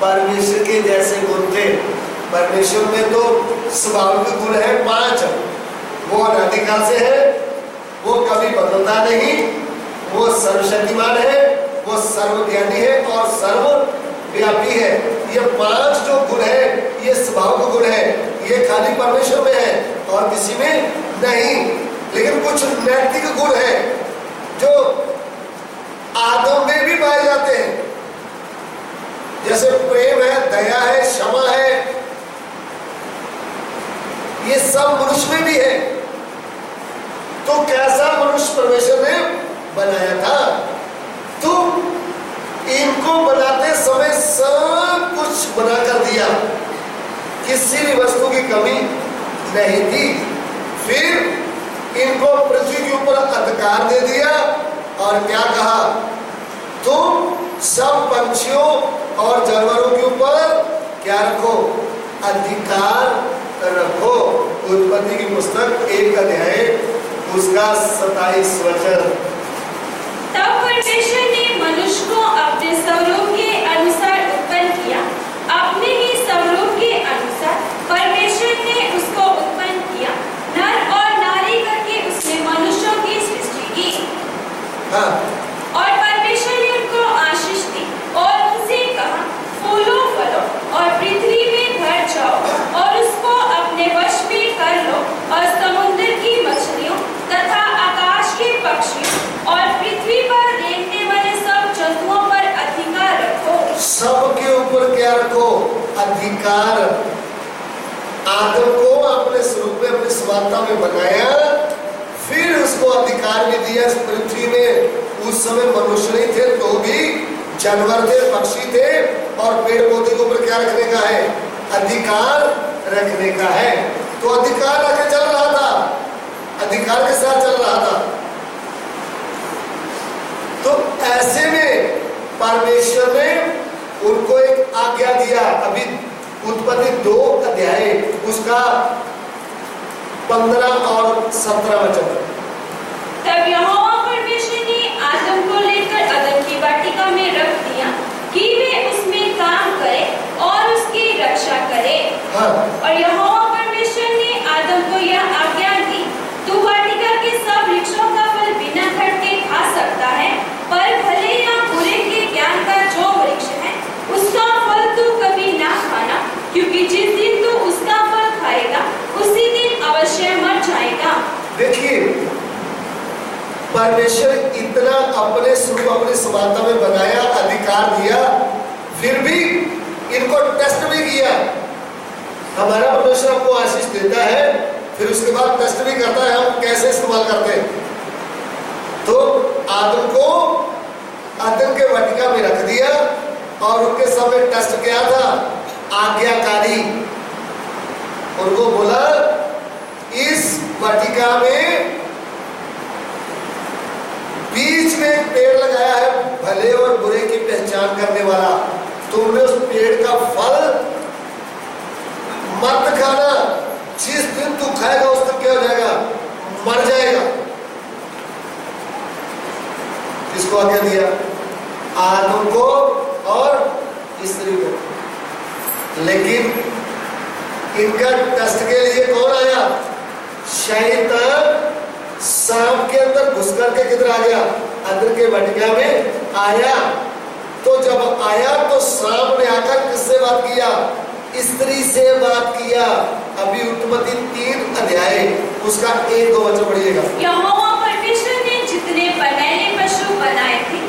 परमेश्वर के जैसे गुण थे। परमेश्वर में तो स्वाभाविक गुण है 5, वो अनादिकाल से है, वो कभी बदलता नहीं, वो सर्वशक्तिमान है, वो सर्वज्ञानी है और सर्वव्यापी है। ये 5 जो गुण है, ये स्वभाविक गुण है, ये खाली परमेश्वर में है और किसी में नहीं। लेकिन कुछ नैतिक गुण है जो आदम में भी पाए जाते हैं, जैसे प्रेम है, दया है, क्षमा है, ये सब मनुष्य में भी है। तो कैसा मनुष्य परमेश्वर ने बनाया था? तो इनको बनाते समय सब कुछ बना कर दिया, किसी भी वस्तु की कमी नहीं थी। फिर इनको पृथ्वी के ऊपर अधिकार दे दिया और क्या कहा? तुम सब पंछियों और जानवरों के ऊपर क्या रखो? अधिकार रखो। उत्पत्ति की पुस्तक 1 अध्याय उसका 27 वचन। तब परमेश्वर ने मनुष्य को अपने स्वरूप के अनुसार उत्पन्न किया, अपने ही स्वरूप के अनुसार परमेश्वर ने उसको उत्पन्न किया, नर और नारी करके उसने मनुष्यों की सृष्टि की। हाँ। और परमेश्वर ने उनको आशीष दी और उनसे कहा, फूलो फलो और पृथ्वी में भर जाओ और उसको अपने वश में कर लो, और समुद्र की मछलियों तथा आकाश के पक्षियों और पृथ्वी पर रेंगने वाले सब जंतुओं पर अधिकार रखो। सबके ऊपर क्या रखो? अधिकार। आदम को अपने स्वरूप में, अपनी समानता में बनाया, फिर उसको अधिकार भी दिया इस पृथ्वी में। उस समय मनुष्य नहीं थे तो भी जानवर थे, पक्षी थे, और पेड़ पौधे के ऊपर क्या रखने का है? अधिकार रखने का है। तो अधिकार रखे चल रहा था, अधिकार के साथ चल रहा था। तो ऐसे में परमेश्वर ने उनको एक आज्ञा दिया। अभी उत्पत्ति 2 अध्याय उसका 15 और 17 वचन। तब यहोवा परमेश्वर ने आदम को लेकर अदन की वाटिका में रख दिया कि वे उसमें काम करे और उसकी रक्षा करे। हाँ। और यहोवा परमेश्वर ने आदम को यह आज्ञा दी, तू वाटिका के सब वृक्षों का फल बिना खटके खा सकता है, पर भले या बुरे के ज्ञान का जो वृक्ष है उसका फल तू कभी ना खाना, क्योंकि जिस दिन तू उसका फल खाएगा उसी दिन अवश्य मर जाएगा। देखिए, परमेश्वर इतना अपने स्वरूप, अपनी समानता में बनाया, अधिकार दिया, फिर भी इनको टेस्ट भी किया। हमारा परमेश्वर आपको आशीष देता है, फिर उसके बाद टेस्ट भी करता है हम कैसे इस्तेमाल करते हैं। तो आदम को अदन के वाटिका में रख दिया और उनके सामने टेस्ट किया था, आज्ञाकारी। उनको बोला, इस वाटिका में बीच में एक पेड़ लगाया है भले और बुरे की पहचान करने वाला, तुमने उस पेड़ का फल मत खाना, जिस दिन तू खाएगा उस दिन क्या हो जाएगा, मर जाएगा। किसको आज्ञा दिया? आदम को और स्त्री को। लेकिन इनका टेस्ट के लिए कौन आया? शैतान सांप के अंदर घुस करके किधर आ गया? अंदर के वाटिका में आया। तो जब आया तो सांप ने आकर किससे बात किया? स्त्री से बात किया। अभी उत्पत्ति 3 अध्याय उसका 1-2 वचन पढ़िएगा। यहोवा परमेश्वर ने जितने पहले पशु बनाए थे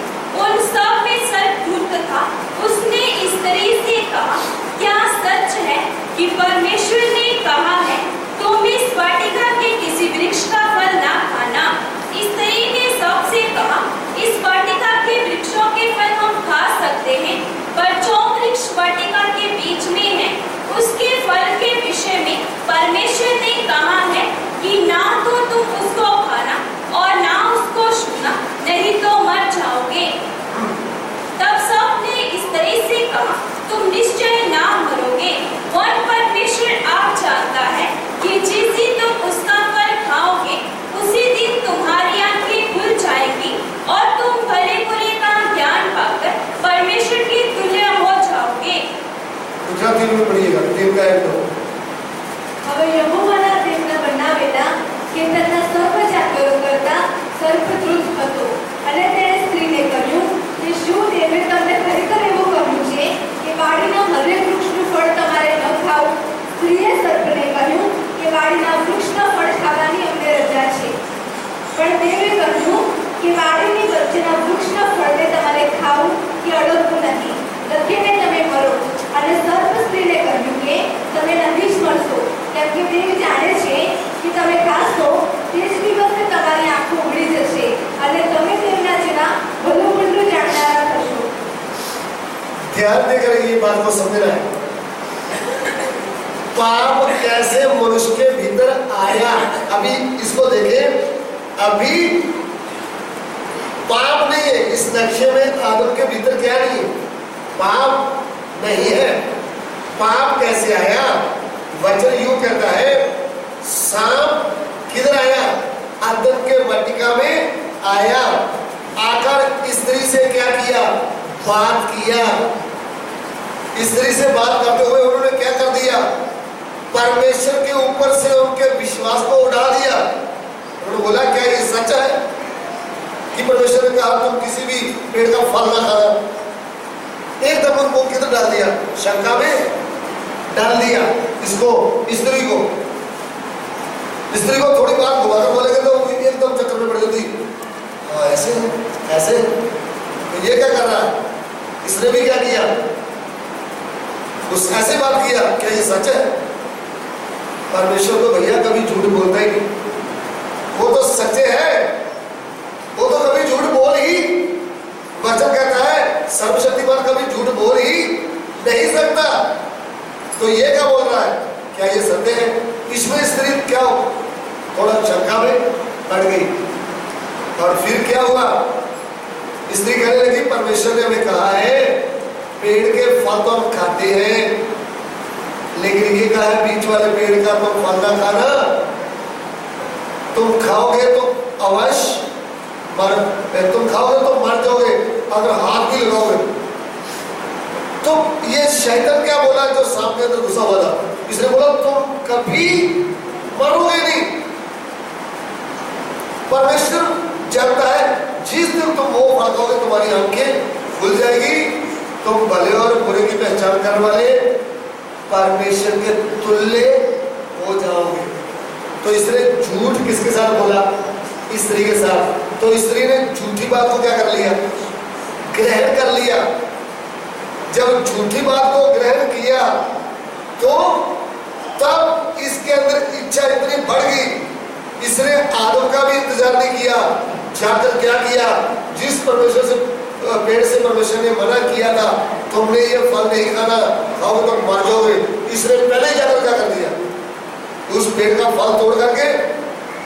उन सब में सर्प धूर्त था। उसने स्त्री से कहा, क्या सच है कि परमेश्वर ने कहा है तुम इस वाटिका के किसी वृक्ष का फल ना खाना? स्त्री ने सबसे कहा, इस वाटिका के वृक्षों के फल हम खा सकते हैं, पर जो वृक्ष वाटिका के बीच में है उसके फल के विषय में परमेश्वर ने कहा है कि ना तो तुम उसको खाना और ना उसको छूना, नहीं तो मर जाओगे। तब सबने स्त्री से कहा, तुम निश्चय ना मरोगे, और परमेश्वर आप जानता है कि जिस दिन तुम उसका फल खाओगे उसी दिन तुम्हारी आंखें खुल जाएगी और तुम भले बुरे का ज्ञान पाकर परमेश्वर के तुल्य हो जाओगे। ગુજરાતી में पढ़िएगा। 3 का 1-2। હવે યહોવાના તેમના બનાવેલા ખેતરના સર્પ જાગરો કરતા સર્પદ્રુત હતો, અને તેણે સ્ત્રીને કહ્યું કે શું દેવે તમને ખરેખર એવું કહ્યું છે કે વાડીના હરેક વૃક્ષનું ફળ તમારે ન ખાવું? સ્ત્રીએ સર્પને કહ્યું કે વાડીના વૃક્ષના ફળ ખાવાની અમને રજા છે, પણ દેવે કહ્યું કે વાડીની વચ્ચેના વૃક્ષના ફળને તમારે ખાવું કે અડકવું નહીં, લખીને તમે મરો. અને સર્પ સ્ત્રીને કહ્યું કે તમે નહીં જ મરશો, કેમ કે દેવ જાણે છે કે તમે ખાશો તે જ દિવસે તમારી આંખો ઉઘડી જશે અને તમે તેમના જેવા ભલું મોટું જાણનારા થશો. ध्यान देकर ये बात को समझना है। पाप कैसे मनुष्य के भीतर आया? अभी इसको देखें। अभी पाप नहीं है इस नक्शे में। आदम के भीतर क्या नहीं है? पाप नहीं है। पाप कैसे आया? वचन यूं कहता है, सांप किधर आया? आदम के वाटिका में आया, आकर स्त्री से क्या किया? बात किया। स्त्री से बात करते हुए उन्होंने क्या कर दिया? परमेश्वर के ऊपर से उनके विश्वास को उड़ा दिया। उन्होंने बोला, क्या ये सच है कि परमेश्वर ने कहा तुम किसी भी पेड़ का फल ना खाना? एकदम उनको किधर डाल दिया? शंका में डाल दिया। इसको स्त्री को थोड़ी बात घुमाकर बोलेंगे तो एकदम चक्कर में पड़ जाती। ऐसे ऐसे तो ये क्या कर रहा है? इसने भी क्या किया? उस ऐसे बात किया। क्या ये सच है? परमेश्वर तो भैया कभी झूठ बोलता ही नहीं। वो तो सच्चे है, वो तो कभी झूठ बोल ही, वचन कहता है सर्वशक्तिमान कभी झूठ बोल ही नहीं सकता। तो ये क्या बोल रहा है? क्या ये सत्य है? इसमें स्त्री क्या हो? थोड़ा शंका में पड़ गई। और फिर क्या हुआ? स्त्री कहने लगी, परमेश्वर ने हमें कहा है पेड़ के फल तो हम खाते हैं, लेकिन ये कहा है बीच वाले पेड़ का तुम फल ना खाना, तुम खाओगे तो अवश्य तुम खाओगे तो मर जाओगे अगर हाथ भी लगाओगे। तो ये शैतान क्या बोला जो सांप के अंदर घुसा हुआ था? इसने बोला तुम कभी मरोगे नहीं। परमेश्वर जानता है जिस दिन तुम वो फल खाओगे तुम्हारी आंखें खुल जाएगी, तुम भले और बुरे की पहचान करने वाले परमेश्वर के तुल्य हो जाओगे। तो इसने झूठ किसके साथ बोला? स्त्री के साथ। तो स्त्री ने झूठी बात को क्या कर लिया? ग्रहण कर लिया। जब झूठी बात को ग्रहण किया तो तब इसके अंदर इच्छा इतनी बढ़ गई, इसने आदम का भी इंतजार नहीं किया। जाकर क्या किया? जिस परमेश्वर से पेड़ से परमेश्वर ने मना किया था तुमने ये फल नहीं खाना, खाओगे तो मर जाओगे, इसने पहले ही जाकर क्या कर दिया? उस पेड़ का फल तोड़ करके,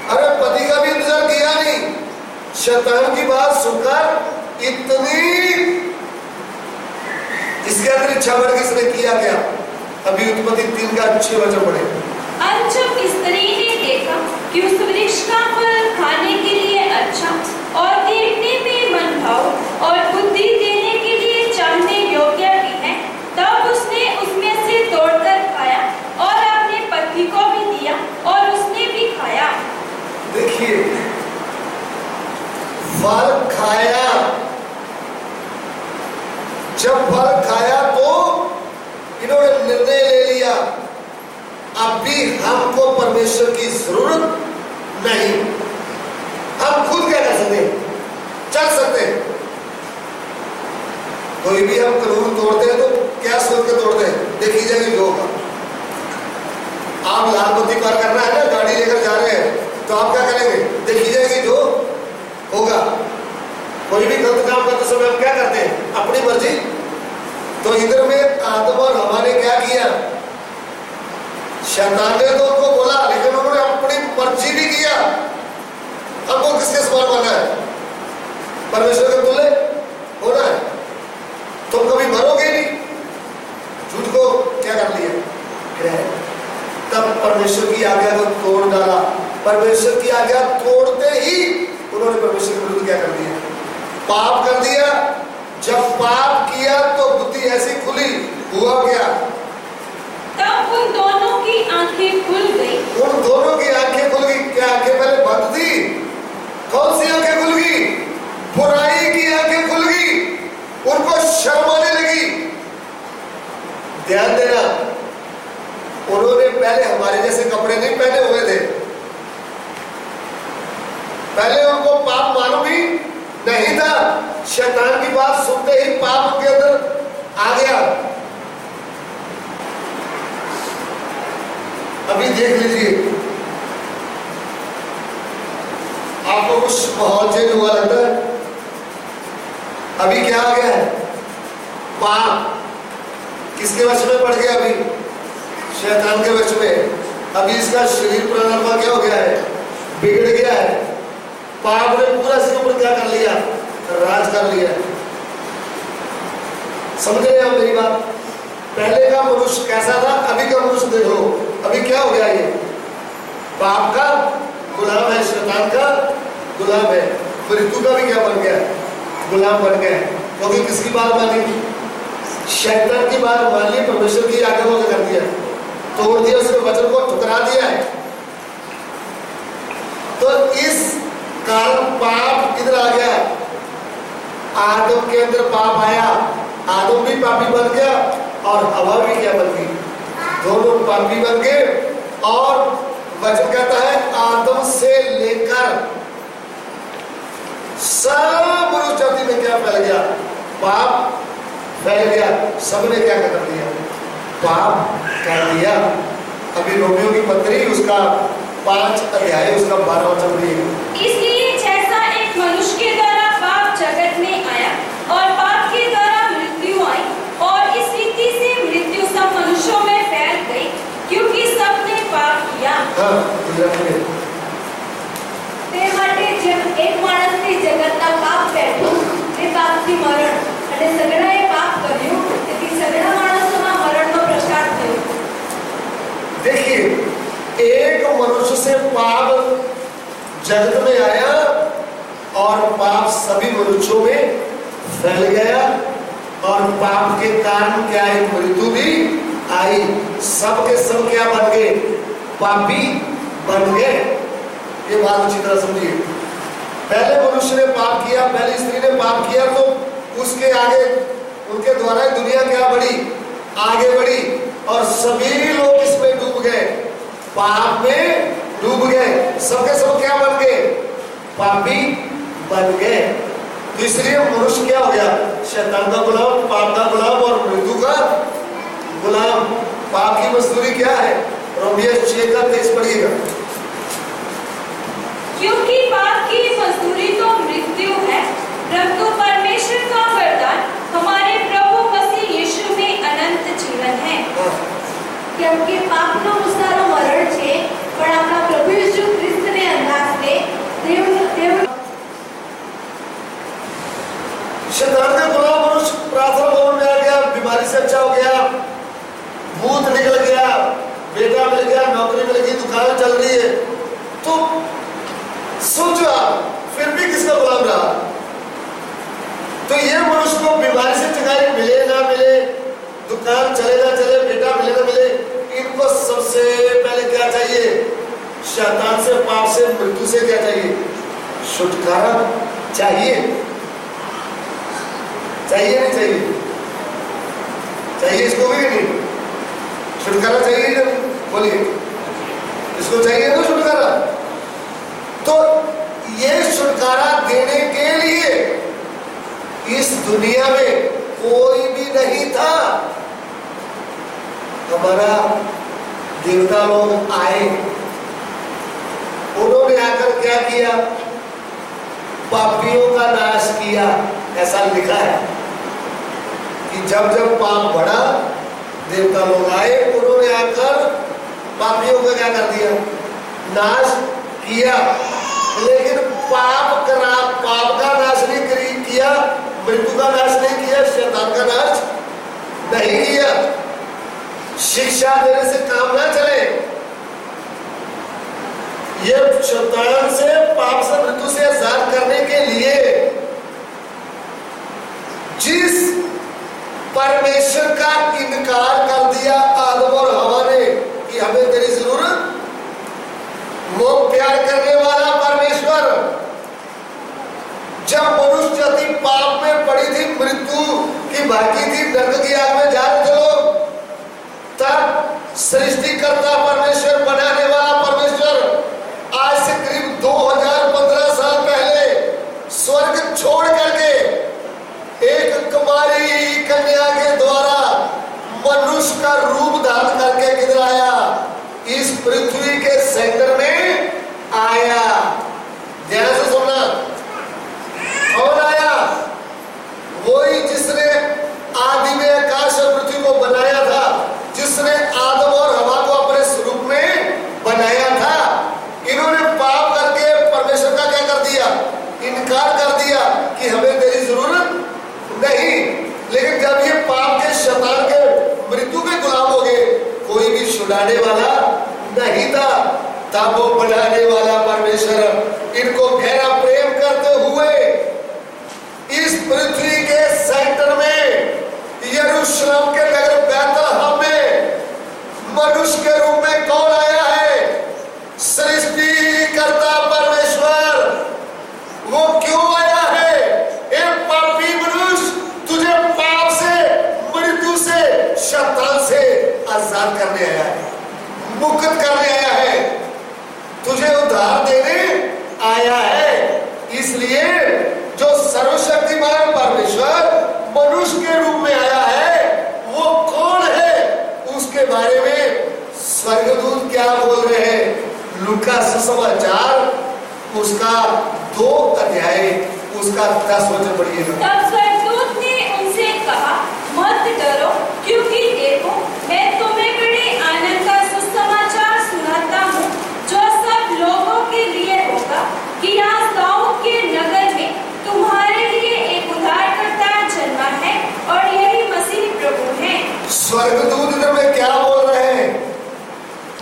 अरे पति का भी इंतजार किया नहीं, शैतान की बात सुनकर इतनी इसके अंदर इच्छा बढ़ गई, इसने किया क्या? अभी उत्पत्ति 3 का 6 वचन पढ़े। और जब स्त्री ने देखा कि उस वृक्ष का फल खाने के लिए अच्छा और देखने में मनभाव और बुद्धि देने के लिए चाहने योग्य भी है, तब उसने उसमें से तोड़कर खाया और अपने पति को भी दिया और उसने भी खाया। देखिए, फल खाया, जब फल खाया तो इन्होंने निर्णय ले लिया अभी हमको परमेश्वर की जरूरत नहीं, हम खुद क्या कर सकते, चल सकते। कोई भी हम कानून तोड़ते हैं तो क्या सोच के तोड़ते हैं? देखी जाएगी जो होगा। आप लाल बत्ती पार करना है ना, गाड़ी लेकर जा रहे हैं तो आप क्या करेंगे? देखी जाएगी जो होगा। कोई भी गलत काम करते समय हम क्या करते हैं? अपनी मर्जी। तो इधर में आदम और हवा ने क्या किया? शैतान ने तो उनको बोला, लेकिन उन्होंने अपनी मर्जी भी किया। हमको किसके समान बनना है? परमेश्वर के तुल्य होना है। तुम कभी मरोगे नहीं। झूठ को क्या कर लिया? तब परमेश्वर की आज्ञा को तोड़ डाला। परमेश्वर की आज्ञा तोड़ते ही उन्होंने परमेश्वर के विरुद्ध क्या कर दिया? पाप कर दिया। जब पाप किया तो बुद्धि ऐसी खुली, हुआ क्या? तब उन दोनों की आंखें खुल गई। उन दोनों की आंखें खुल गई। क्या आंखें पहले बंद थी? कौन सी आंखें खुल गई? बुराई की आंखें खुल गई। उनको शर्म आने लगी। ध्यान देना, उन्होंने पहले हमारे जैसे कपड़े नहीं पहने हुए थे। पहले उनको पाप मालूम ही नहीं था। शैतान की बात सुनते ही पाप उनके अंदर आ गया। अभी देख लीजिए, आपको कुछ माहौल चेंज हुआ लगता है? अभी क्या आ गया है? पाप किसके वश में पड़ गया? अभी शैतान के वश में। अभी इसका शरीर प्राणात्मा क्या हो गया है? बिगड़ गया है। पाप ने पूरा इसके ऊपर क्या कर लिया? राज कर लिया। समझ रहे हैं आप मेरी बात? पहले का मनुष्य कैसा था, अभी का मनुष्य देख लो। अभी क्या हो गया? ये पाप का गुलाम है, शैतान का गुलाम है। मृत्यु का भी क्या बन गया? गुलाम बन गया। क्योंकि किसकी बात मानी? शैतान की बात मान ली, परमेश्वर की आज्ञा को कर दिया, तोड़ दिया, उसके वचन को ठुकरा दिया है। तो इस कारण पाप इधर आ गया। आदम के अंदर पाप आया, आदम भी पापी बन गया और हवा भी क्या बन गई? दोनों पापी बन गए। और वचन कहता है आदम से लेकर सब मनुष्य जाति में क्या फैल गया? पाप फैल गया। सबने क्या कर दिया? पाप कर दिया। अभी रोमियो की पत्री उसका 5 अध्याय उसका 12 वचन दिए। इसलिए जैसा एक मनुष्य के द्वारा पाप जगत में आया और पाप के द्वारा मृत्यु आई, और इस रीति से मृत्यु सब मनुष्यों में फैल गई, क्योंकि सबने पाप किया। તે માટે જેમ એક માણસથી જગતના પાપ પેઠું તે પાપથી મરણ અને સગડાએ પાપ કર્યું, તેથી સગડા માણસોમાં મરણનો પ્રચાર થયો। देखिए, एक मनुष्य से पाप जगत में आया और पाप सभी मनुष्यों में फैल गया, और पाप के कारण क्या है? मृत्यु भी आई। सब के सब क्या बन गए? पापी बन गए। ये बात अच्छी तरह समझिए। पहले मनुष्य ने पाप किया, पहले स्त्री ने पाप किया, तो उसके आगे उनके द्वारा दुनिया क्या बढ़ी? आगे बढ़ी, और सभी लोग इसमें डूब गए, पाप में डूब गए। सबके सब क्या बन गए? पापी बन गए। तो इसलिए मनुष्य क्या हो गया? शैतान का गुलाम, पाप का गुलाम और मृत्यु का गुलाम। पाप की मजदूरी क्या है? रोमियो 6:23 पढ़िएगा। क्योंकि पाप की मजदूरी तो मृत्यु है, परंतु परमेश्वर का वरदान हमारे प्रभु मसीह यीशु में अनंत जीवन है। કેમ કે પાપનો ઉસ્તારો મરણ છે, પણ આપણા પ્રભુ ઈસુ ખ્રિસ્તને અંદાજે દેવ शैतान का गुलाम मनुष्य प्रार्थना भवन में आ गया, बीमारी बच्चा हो गया, भूत निकल गया, बेटा मिल गया, नौकरी मिल गई, दुकान चल रही है, तो सोचो आप फिर भी किसका गुलाम रहा? तो ये मनुष्य को बीमारी से चंगाई मिले ना मिले, दुकान चले ना चले, बेटा मिले ना मिले, इनको सबसे पहले क्या चाहिए? शैतान से, पाप से, मृत्यु से क्या चाहिए? छुटकारा चाहिए। चाहिए नहीं चाहिए? चाहिए इसको भी नहीं? छुटकारा चाहिए ना? बोलिए, इसको चाहिए ना छुटकारा? तो ये छुटकारा देने के लिए इस दुनिया में कोई भी नहीं था। हमारा देवता लोग आए, उन्होंने आकर क्या किया? पापियों का नाश किया। ऐसा लिखा है कि जब जब पाप बढ़ा, देवता लोग आए, उन्होंने आकर पापियों का क्या कर दिया? नाश किया। लेकिन पाप का नाश नहीं किया, मृत्यु का नाश नहीं किया, शैतान का नाश नहीं किया। शिक्षा देने से काम ना चले। ये शैतान से, पाप से, मृत्यु से आजाद करने के लिए जिस परमेश्वर का इनकार कर दिया आदम और हवा ने कि हमें तेरी जरूरत, वो प्यार करने वाला परमेश्वर जब मनुष्य जाति पाप में पड़ी थी, मृत्यु की बाकी थी, नरक की आग में जा रहे थे लोग, तब सृष्टिकर्ता परमेश्वर, बनाने वाला परमेश्वर आज से करीब 2015 साल पहले स्वर्ग छोड़ करके एक कुमारी कन्या के द्वारा मनुष्य का रूप धारण करके किधर आया? इस पृथ्वी के सेंटर में आया। ध्यान से सुनना, कौन आया? वही जिसने आदि में आकाश और पृथ्वी को बनाया था, जिसने आदम और हवा को अपने स्वरूप में बनाया था। इन्होंने पाप करके परमेश्वर का क्या कर दिया? इनकार कर दिया कि हमें तेरी जरूरत नहीं। लेकिन जब ये पाप के, शैतान के, मृत्यु के गुलाम हो गए, कोई भी छुड़ाने वाला नहीं था। तब वो बनाने वाला परमेश्वर इनको गहरा प्रेम करते हुए इस पृथ्वी के सेंटर में, यरूशलेम के नगर बैतलहम में मनुष्य के रूप में कौन आया है? सृष्टिकर्ता परमेश्वर। वो क्यों आया है? एक पापी मनुष्य, तुझे पाप से, मृत्यु से, शैतान से आजाद करने आया है, मुक्त करने आया है, तुझे उद्धार देने आया है। इसलिए जो सर्वशक्तिमान परमेश्वर मनुष्य के रूप में आया है, वो कौन है? उसके बारे में स्वर्गदूत क्या बोल रहे हैं? लूका सुसमाचार उसका 2 अध्याय उसका 10 वचन पढ़िएगा। तब स्वर्गदूत ने उनसे कहा, मत डरो, क्योंकि देखो मैं तुम्हें बड़े आनंद का सुसमाचार सुनाता हूँ, जो सब लोगों के लिए होगा कि आज दाऊद के नगर में तुम्हारे लिए एक उद्धारकर्ता जन्मा है, और यही मसीह प्रभु है। स्वर्गदूत इधर में क्या बोल रहे हैं?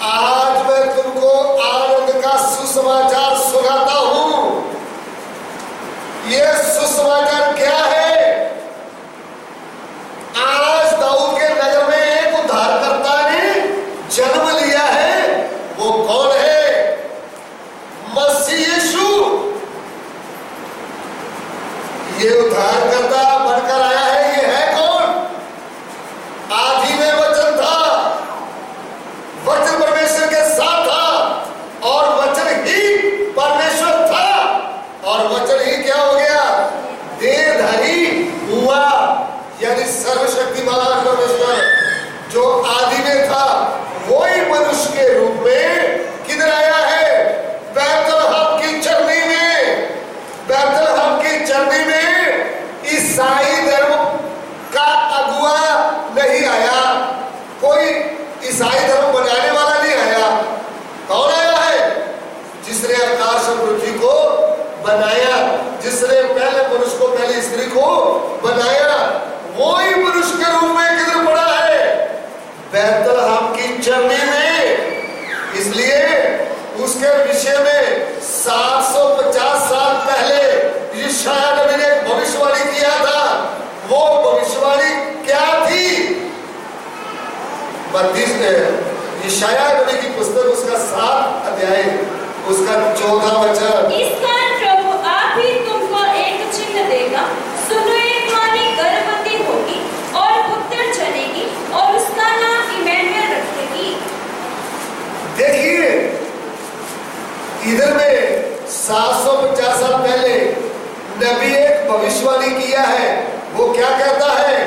आज मैं तुमको आनंद का सुसमाचार सुनाता हूं। ये सुसमाचार क्या है? आज इसलिए उसके विषय में 750 साल पहले यशायाह नबी ने एक भविष्यवाणी किया था। वो भविष्यवाणी क्या थी? 32 यशायाह नबी की पुस्तक उसका 7 अध्याय उसका 14 वचन। इस कारण प्रभु आप ही तुमको एक चिन्ह देगा, सुनो एक वाणी गर्भवती होगी और पुत्र जनेगी और उसका नाम इमैनुएल रखेगी। देखिए इधर में 750 साल पहले नबी एक भविष्यवाणी किया है। वो क्या कहता है?